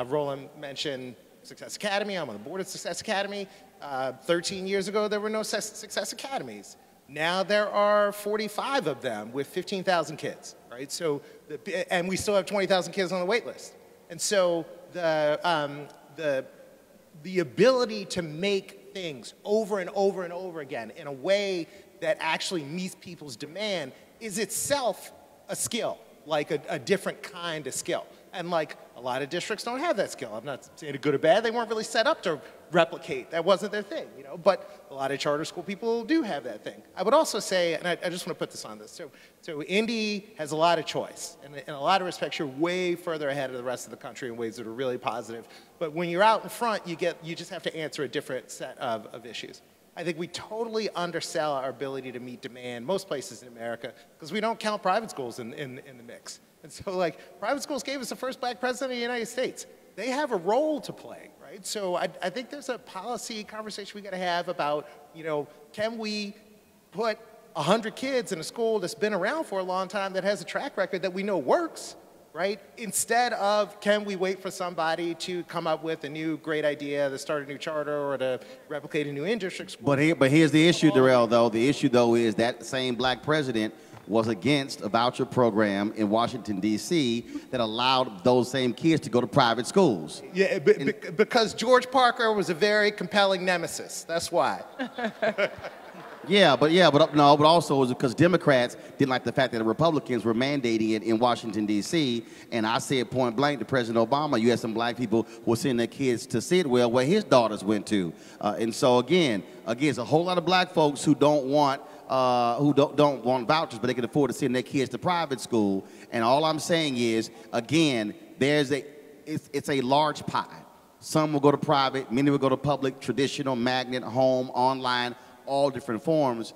Speaker 11: Roland mentioned Success Academy. I'm on the board of Success Academy. 13 years ago, there were no Success Academies. Now there are 45 of them with 15,000 kids, right? So, and we still have 20,000 kids on the wait list. And so the ability to make things over and over and over again in a way that actually meets people's demand is itself a skill, like a different kind of skill. And like a lot of districts don't have that skill. I'm not saying it good or bad. They weren't really set up to replicate. That wasn't their thing, you know. But a lot of charter school people do have that thing. I would also say, and I just want to put this on this. So Indy has a lot of choice. And in a lot of respects, you're way further ahead of the rest of the country in ways that are really positive. But when you're out in front, you just have to answer a different set of issues. I think we totally undersell our ability to meet demand most places in America because we don't count private schools in the mix. And so, like, private schools gave us the first black president of the United States. They have a role to play, right? So I think there's a policy conversation we got to have about, you know, can we put 100 kids in a school that's been around for a long time that has a track record that we know works, right? Instead of, can we wait for somebody to come up with a new great idea to start a new charter or to replicate a new in-district school?
Speaker 9: But here's the issue, Darrell, though. The issue, though, is that same black president was against a voucher program in Washington, D.C. that allowed those same kids to go to private schools.
Speaker 11: Yeah, because George Parker was a very compelling nemesis. That's why.
Speaker 9: But also it was because Democrats didn't like the fact that the Republicans were mandating it in Washington, D.C. And I said point blank to President Obama, you had some black people who were sending their kids to Sidwell, where his daughters went to. And so again, it's a whole lot of black folks who don't want vouchers, but they can afford to send their kids to private school. And all I'm saying is, again, it's a large pie. Some will go to private, many will go to public, traditional, magnet, home, online, all different forms.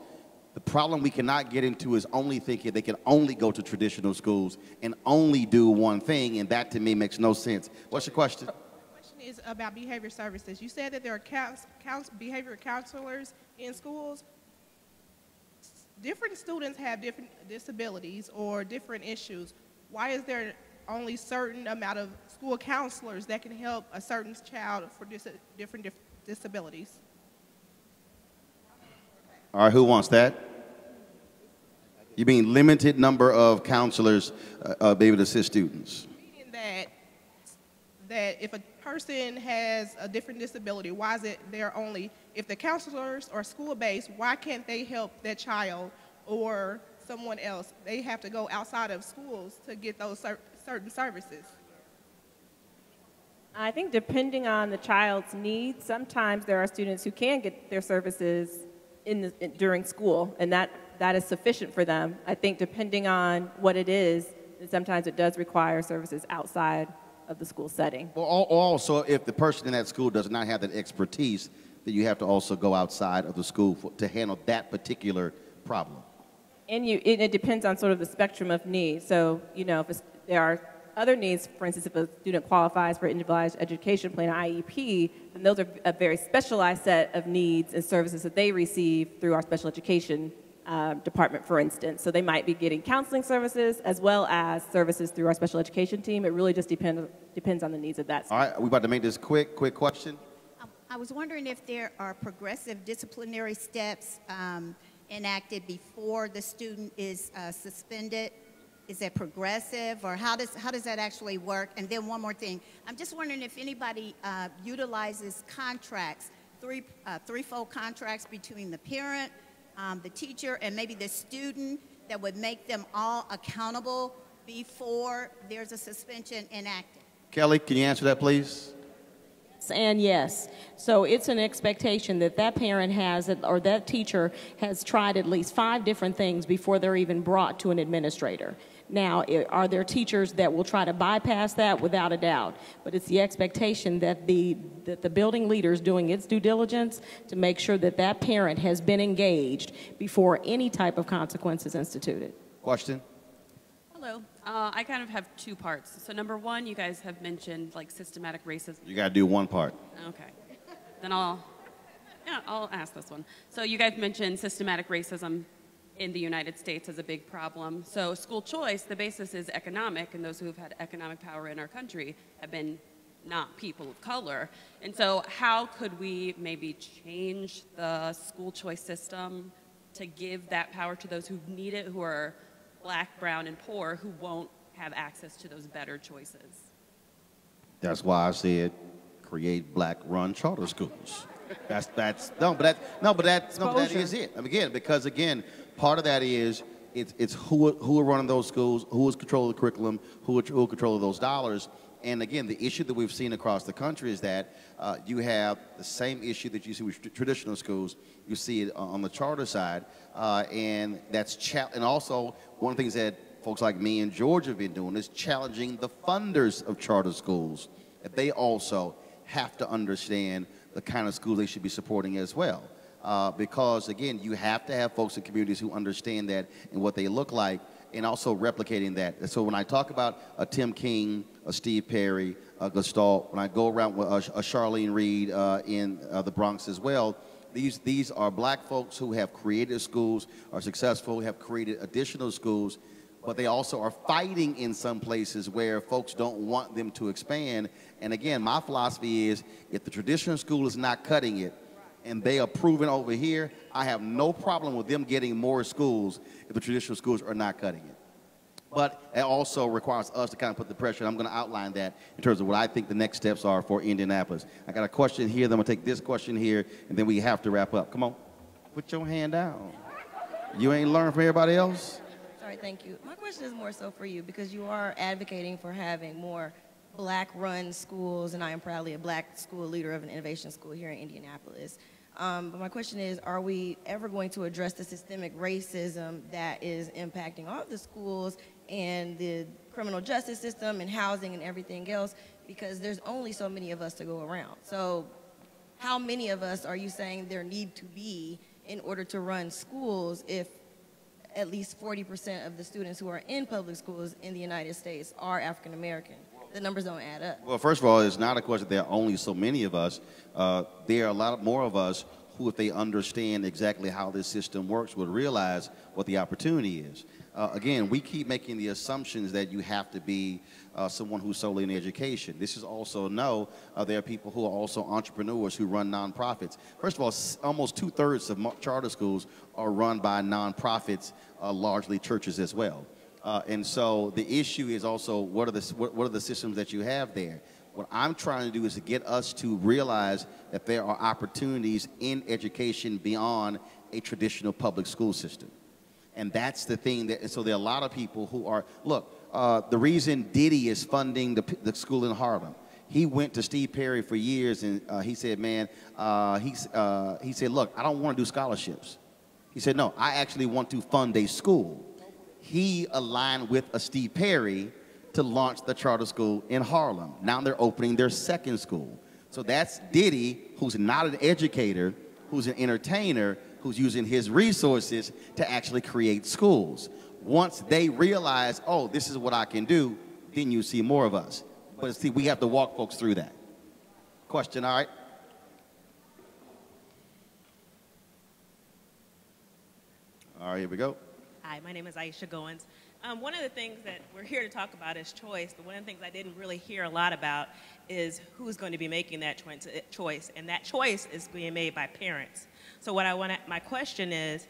Speaker 9: The problem we cannot get into is only thinking they can only go to traditional schools and only do one thing, and that to me makes no sense. What's your question?
Speaker 15: The question is about behavior services. You said that there are behavior counselors in schools. Different students have different disabilities or different issues. Why is there only certain amount of school counselors that can help a certain child for different disabilities?
Speaker 9: All right, who wants that? You mean limited number of counselors be able to assist students?
Speaker 15: Meaning that if a person has a different disability, why is it there only, if the counselors are school-based, why can't they help that child or someone else? They have to go outside of schools to get those certain services.
Speaker 10: I think depending on the child's needs, sometimes there are students who can get their services during school, and that is sufficient for them. I think depending on what it is, sometimes it does require services outside of the school setting.
Speaker 9: Well, also, if the person in that school does not have that expertise, then you have to also go outside of the school to handle that particular problem.
Speaker 10: And it depends on sort of the spectrum of needs. So, you know, if there are other needs, for instance, if a student qualifies for individualized education plan, IEP, then those are a very specialized set of needs and services that they receive through our special education department, for instance. So they might be getting counseling services as well as services through our special education team. It really just depends on the needs of that.
Speaker 9: All right, we're about to make this quick question.
Speaker 17: I was wondering if there are progressive disciplinary steps enacted before the student is suspended. Is that progressive, or how does that actually work? And then one more thing, I'm just wondering if anybody utilizes contracts, threefold contracts between the parent, the teacher, and maybe the student that would make them all accountable before there's a suspension enacted.
Speaker 9: Kelly, can you answer that, please?
Speaker 14: And yes. So it's an expectation that that parent has, or that teacher has tried at least 5 different things before they're even brought to an administrator. Now, are there teachers that will try to bypass that? Without a doubt. But it's the expectation that the building leader is doing its due diligence to make sure that that parent has been engaged before any type of consequence is instituted.
Speaker 9: Question?
Speaker 18: Hello. I kind of have two parts. So number one, you guys have mentioned like systematic racism.
Speaker 9: You got to do one part.
Speaker 18: Okay. Then I'll ask this one. So you guys mentioned systematic racism in the United States as a big problem. So school choice, the basis is economic, and those who have had economic power in our country have been not people of color. And so how could we maybe change the school choice system to give that power to those who need it, who are Black, brown, and poor, who won't have access to those better choices?
Speaker 9: That's why I said create Black-run charter schools. But that is it. Again, because again, part of that is it's who are running those schools, who is controlling the curriculum, who are controlling those dollars. And again, the issue that we've seen across the country is that you have the same issue that you see with traditional schools. You see it on the charter side, and and also one of the things that folks like me in Georgia have been doing is challenging the funders of charter schools. That they also have to understand the kind of schools they should be supporting as well. Because again, you have to have folks in communities who understand that and what they look like, and also replicating that. So when I talk about a Tim King, a Steve Perry, a Gestalt, when I go around with a Charlene Reed in the Bronx as well, these are Black folks who have created schools, are successful, have created additional schools, but they also are fighting in some places where folks don't want them to expand. And again, my philosophy is if the traditional school is not cutting it, and they are proven over here, I have no problem with them getting more schools if the traditional schools are not cutting it. But it also requires us to kind of put the pressure, and I'm going to outline that in terms of what I think the next steps are for Indianapolis. I got a question here, then I'm going to take this question here, and then we have to wrap up. Come on, put your hand down. You ain't learned from everybody else?
Speaker 19: Sorry, thank you. My question is more so for you because you are advocating for having more Black-run schools, and I am proudly a Black school leader of an innovation school here in Indianapolis. But my question is, are we ever going to address the systemic racism that is impacting all of the schools and the criminal justice system and housing and everything else? Because there's only so many of us to go around. So how many of us are you saying there need to be in order to run schools if at least 40% of the students who are in public schools in the United States are African American? The numbers don't add up.
Speaker 9: Well, first of all, it's not a question there are only so many of us. There are a lot more of us who, if they understand exactly how this system works, would realize what the opportunity is. Again, we keep making the assumptions that you have to be someone who's solely in education. This is also there are people who are also entrepreneurs who run nonprofits. First of all, almost 2/3 of charter schools are run by nonprofits, largely churches as well. And so the issue is also what are the systems that you have there? What I'm trying to do is to get us to realize that there are opportunities in education beyond a traditional public school system. And that's the thing so there are a lot of people who are, look, the reason Diddy is funding the school in Harlem, he went to Steve Perry for years and he said, man, he said, look, I don't want to do scholarships. He said, no, I actually want to fund a school. He aligned with a Steve Perry to launch the charter school in Harlem. Now they're opening their second school. So that's Diddy, who's not an educator, who's an entertainer, who's using his resources to actually create schools. Once they realize, oh, this is what I can do, then you see more of us. But see, we have to walk folks through that. Question, all right? All right, here we go.
Speaker 20: Hi, my name is Aisha Goins. One of the things that we're here to talk about is choice, but one of the things I didn't really hear a lot about is who's going to be making that choice, and that choice is being made by parents. So my question is,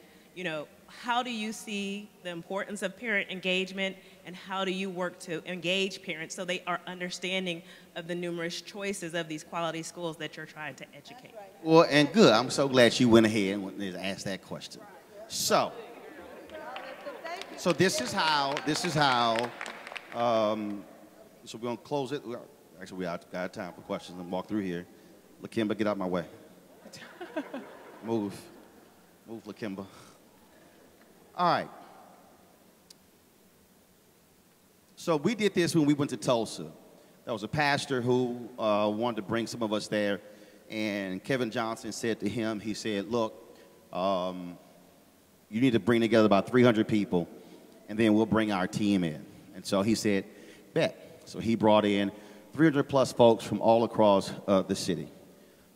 Speaker 20: how do you see the importance of parent engagement, and how do you work to engage parents so they are understanding of the numerous choices of these quality schools that you're trying to educate?
Speaker 9: Well, and good. I'm so glad you went ahead and asked that question. So this is how, so we're going to close it. Actually, we got time for questions and walk through here. LaKimba, get out of my way. Move, LaKimba. All right. So we did this when we went to Tulsa. There was a pastor who wanted to bring some of us there, and Kevin Johnson said to him, he said, look, you need to bring together about 300 people, and then we'll bring our team in. And so he said, bet. So he brought in 300 plus folks from all across the city.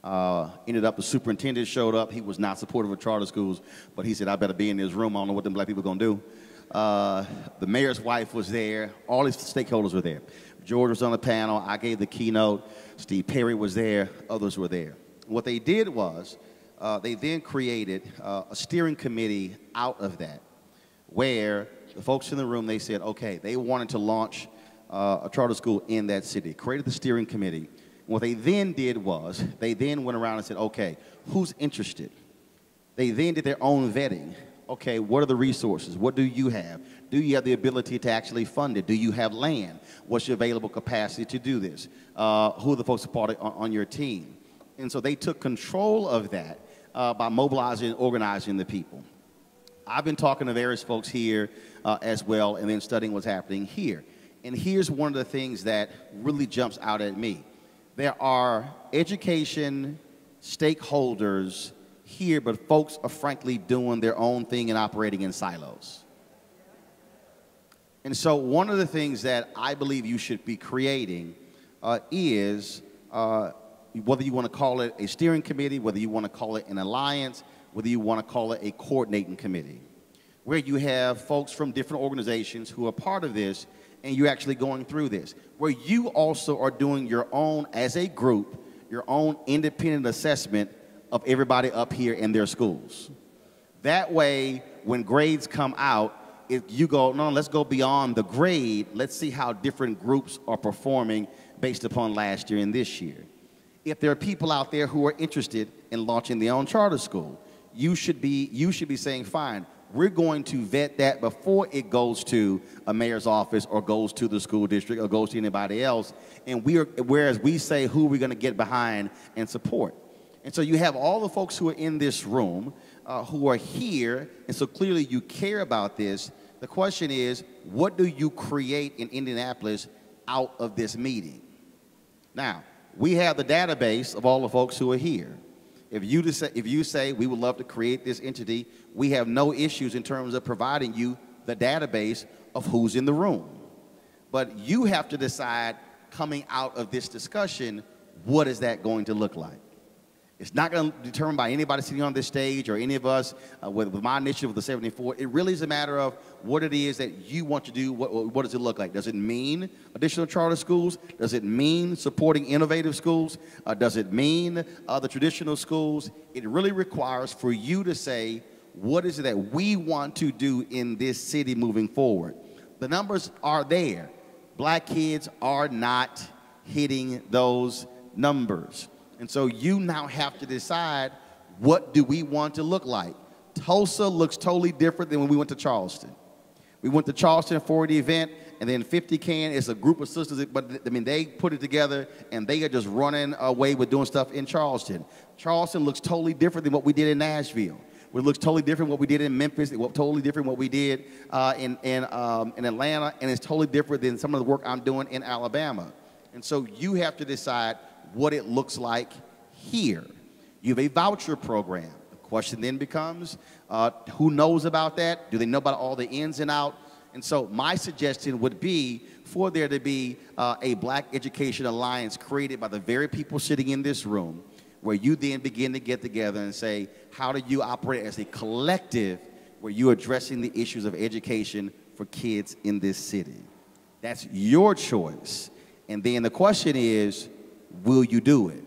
Speaker 9: Ended up, the superintendent showed up. He was not supportive of charter schools, but he said, I better be in this room. I don't know what them black people are going to do. The mayor's wife was there. All his stakeholders were there. George was on the panel. I gave the keynote. Steve Perry was there. Others were there. What they did was they then created a steering committee out of that, where the folks in the room, they said, okay, they wanted to launch a charter school in that city, created the steering committee. What they then did was they then went around and said, okay, who's interested? They then did their own vetting. Okay, what are the resources? What do you have? Do you have the ability to actually fund it? Do you have land? What's your available capacity to do this? Who are the folks on your team? And so they took control of that by mobilizing and organizing the people. I've been talking to various folks here as well, and then studying what's happening here. And here's one of the things that really jumps out at me. There are education stakeholders here, but folks are frankly doing their own thing and operating in silos. And so one of the things that I believe you should be creating is, whether you want to call it a steering committee, whether you want to call it an alliance, whether you want to call it a coordinating committee, where you have folks from different organizations who are part of this, and you're actually going through this, where you also are doing your own, as a group, your own independent assessment of everybody up here in their schools. That way, when grades come out, if you go, no, let's go beyond the grade. Let's see how different groups are performing based upon last year and this year. If there are people out there who are interested in launching their own charter school, you should be saying, fine, we're going to vet that before it goes to a mayor's office or goes to the school district or goes to anybody else. And whereas we say who we're going to get behind and support. And so you have all the folks who are in this room who are here, and so clearly you care about this. The question is, what do you create in Indianapolis out of this meeting? Now, we have the database of all the folks who are here. If you say we would love to create this entity, we have no issues in terms of providing you the database of who's in the room. But you have to decide, coming out of this discussion, what is that going to look like? It's not going to be determined by anybody sitting on this stage or any of us with my initiative with the 74. It really is a matter of what it is that you want to do. What does it look like? Does it mean additional charter schools? Does it mean supporting innovative schools? Does it mean the traditional schools? It really requires for you to say, what is it that we want to do in this city moving forward? The numbers are there. Black kids are not hitting those numbers. And so you now have to decide, what do we want to look like? Tulsa looks totally different than when we went to Charleston. We went to Charleston for the event, and then 50 Can is a group of sisters, but I mean, they put it together, and they are just running away with doing stuff in Charleston. Charleston looks totally different than what we did in Nashville. It looks totally different what we did in Memphis. It looks totally different what we did in Atlanta, and it's totally different than some of the work I'm doing in Alabama. And so you have to decide what it looks like here. You have a voucher program. The question then becomes, who knows about that? Do they know about all the ins and outs? And so my suggestion would be for there to be a Black Education Alliance created by the very people sitting in this room, where you then begin to get together and say, how do you operate as a collective where you're addressing the issues of education for kids in this city? That's your choice. And then the question is, will you do it?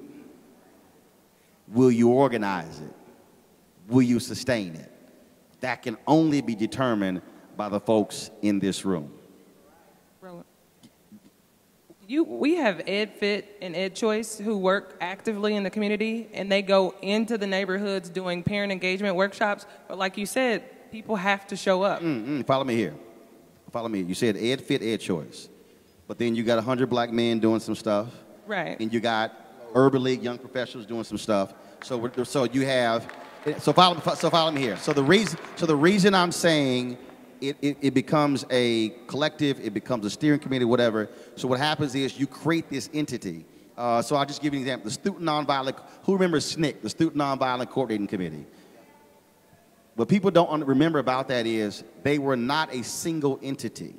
Speaker 9: Will you organize it? Will you sustain it? That can only be determined by the folks in this room.
Speaker 13: Roland, we have EdFit and EdChoice who work actively in the community, and they go into the neighborhoods doing parent engagement workshops. But like you said, people have to show up.
Speaker 9: Follow me here. Follow me. You said EdFit, EdChoice. But then you got 100 black men doing some stuff.
Speaker 13: Right.
Speaker 9: And you got Urban League young professionals doing some stuff. So you have, so follow me here. So the reason I'm saying it becomes a collective, it becomes a steering committee, whatever. So what happens is you create this entity. So I'll just give you an example. The Student Nonviolent, who remembers SNCC, the Student Nonviolent Coordinating Committee? What people don't remember about that is they were not a single entity.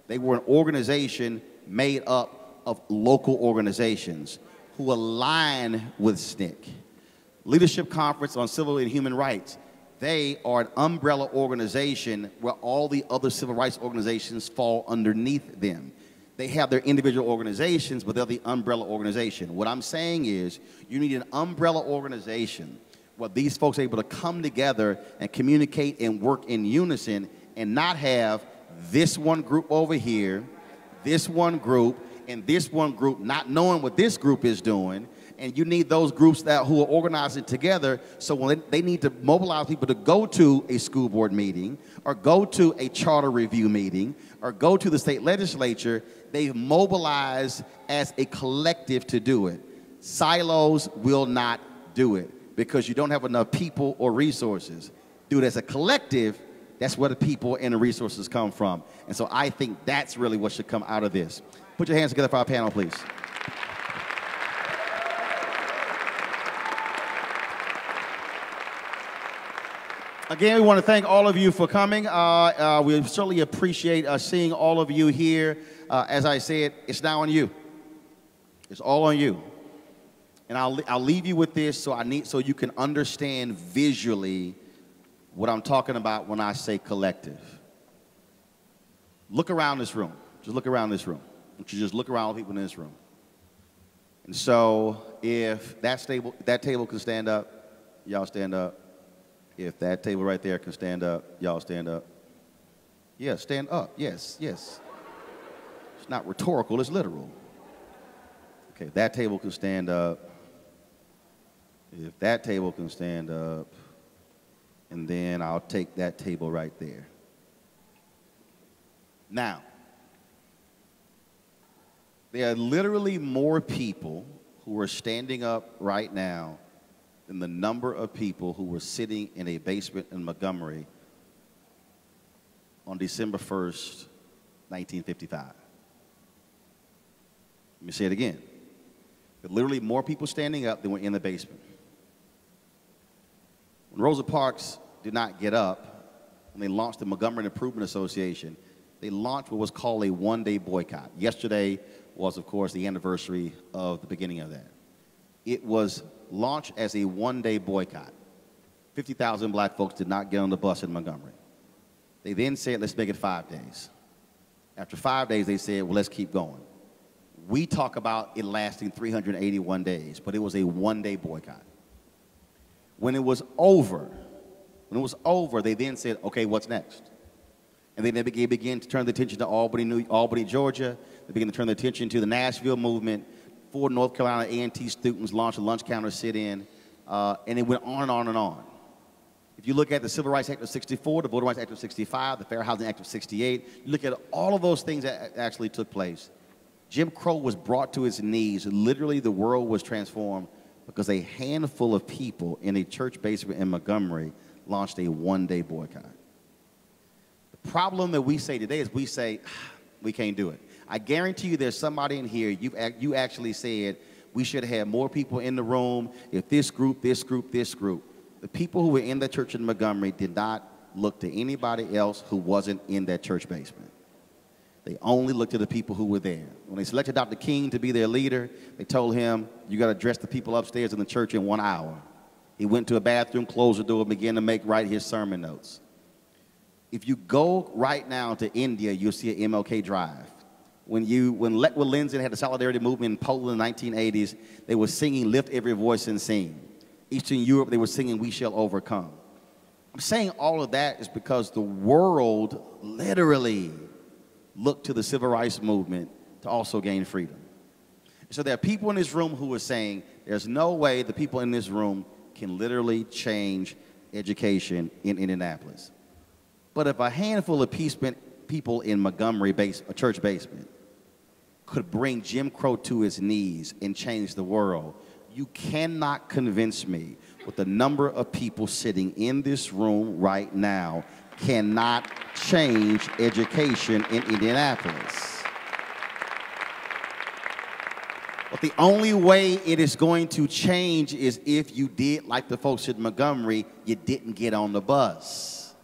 Speaker 9: They were an organization made up of local organizations who align with SNCC. Leadership Conference on Civil and Human Rights, they are an umbrella organization where all the other civil rights organizations fall underneath them. They have their individual organizations, but they're the umbrella organization. What I'm saying is you need an umbrella organization where these folks are able to come together and communicate and work in unison and not have this one group over here, this one group, and this one group not knowing what this group is doing. And you need those groups who are organizing together, so when they need to mobilize people to go to a school board meeting or go to a charter review meeting or go to the state legislature, they've mobilized as a collective to do it. Silos will not do it because you don't have enough people or resources. Do it as a collective. That's where the people and the resources come from. And so I think that's really what should come out of this. Put your hands together for our panel, please. Again, we want to thank all of you for coming. We certainly appreciate seeing all of you here. As I said, it's now on you. It's all on you. And I'll leave you with this so you can understand visually what I'm talking about when I say collective. Look around this room. Just look around this room. You just look around all the people in this room. And so if that table can stand up, y'all stand up. If that table right there can stand up, y'all stand up. Yeah, stand up. Yes, yes. It's not rhetorical, it's literal. Okay, that table can stand up. If that table can stand up, and then I'll take that table right there. Now, there are literally more people who are standing up right now than the number of people who were sitting in a basement in Montgomery on December 1st, 1955. Let me say it again. There are literally more people standing up than were in the basement. When Rosa Parks did not get up, when they launched the Montgomery Improvement Association, they launched what was called a one-day boycott. Yesterday was, of course, the anniversary of the beginning of that. It was launched as a one-day boycott. 50,000 black folks did not get on the bus in Montgomery. They then said, let's make it 5 days. After 5 days, they said, well, let's keep going. We talk about it lasting 381 days, but it was a one-day boycott. When it was over, they then said, okay, what's next? And then they began to turn the attention to Albany, Georgia. They began to turn the attention to the Nashville movement. 4 North Carolina A&T students launched a lunch counter sit-in, and it went on and on and on. If you look at the Civil Rights Act of '64, the Voting Rights Act of '65, the Fair Housing Act of '68, you look at all of those things that actually took place. Jim Crow was brought to its knees. Literally, the world was transformed because a handful of people in a church basement in Montgomery launched a one-day boycott. The problem that we say today is we say, we can't do it. I guarantee you there's somebody in here, you actually said we should have more people in the room if this group, this group, this group. The people who were in that church in Montgomery did not look to anybody else who wasn't in that church basement. They only looked to the people who were there. When they selected Dr. King to be their leader, they told him, you got to address the people upstairs in the church in 1 hour. He went to a bathroom, closed the door, and began to write his sermon notes. If you go right now to India, you'll see an MLK Drive. When Lech Walesa had the Solidarity movement in Poland in the 1980s, they were singing Lift Every Voice and Sing. Eastern Europe, they were singing We Shall Overcome. I'm saying all of that is because the world literally looked to the civil rights movement to also gain freedom. So there are people in this room who are saying there's no way the people in this room can literally change education in Indianapolis. But if a handful of people in Montgomery, a church basement, could bring Jim Crow to his knees and change the world, you cannot convince me with the number of people sitting in this room right now cannot change education in Indianapolis. But the only way it is going to change is if you did like the folks in Montgomery, you didn't get on the bus.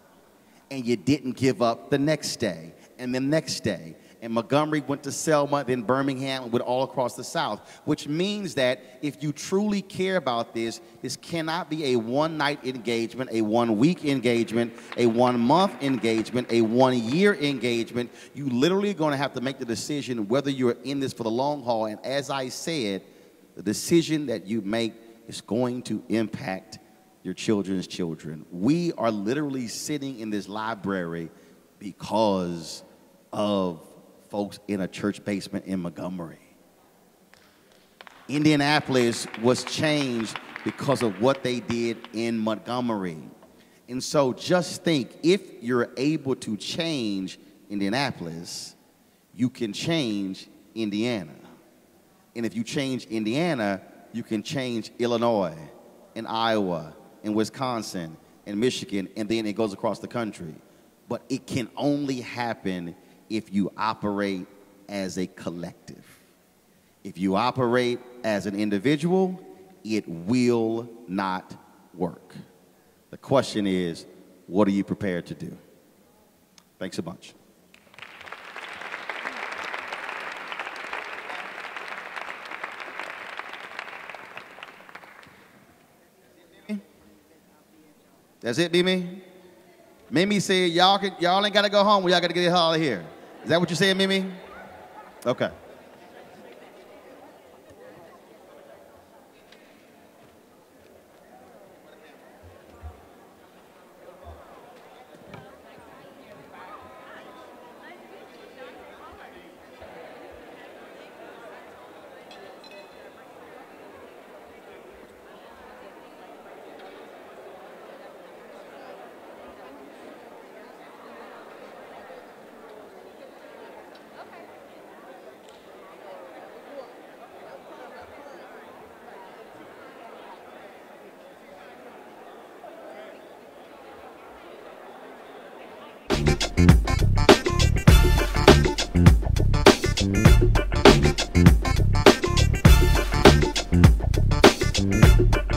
Speaker 9: And you didn't give up the next day and the next day. And Montgomery went to Selma, then Birmingham, went all across the South, which means that if you truly care about this, this cannot be a one-night engagement, a one-week engagement, a one-month engagement, a one-year engagement. You literally are going to have to make the decision whether you're in this for the long haul. And as I said, the decision that you make is going to impact your children's children. We are literally sitting in this library because of folks in a church basement in Montgomery. Indianapolis was changed because of what they did in Montgomery. And so just think, if you're able to change Indianapolis, you can change Indiana. And if you change Indiana, you can change Illinois and Iowa and Wisconsin and Michigan, and then it goes across the country. But it can only happen if you operate as a collective. If you operate as an individual, it will not work. The question is, what are you prepared to do? Thanks a bunch. That's it, Mimi? Mimi said, y'all ain't got to go home. Y'all got to get the hell out of here. Is that what you're saying, Mimi? Okay.
Speaker 21: Thank you.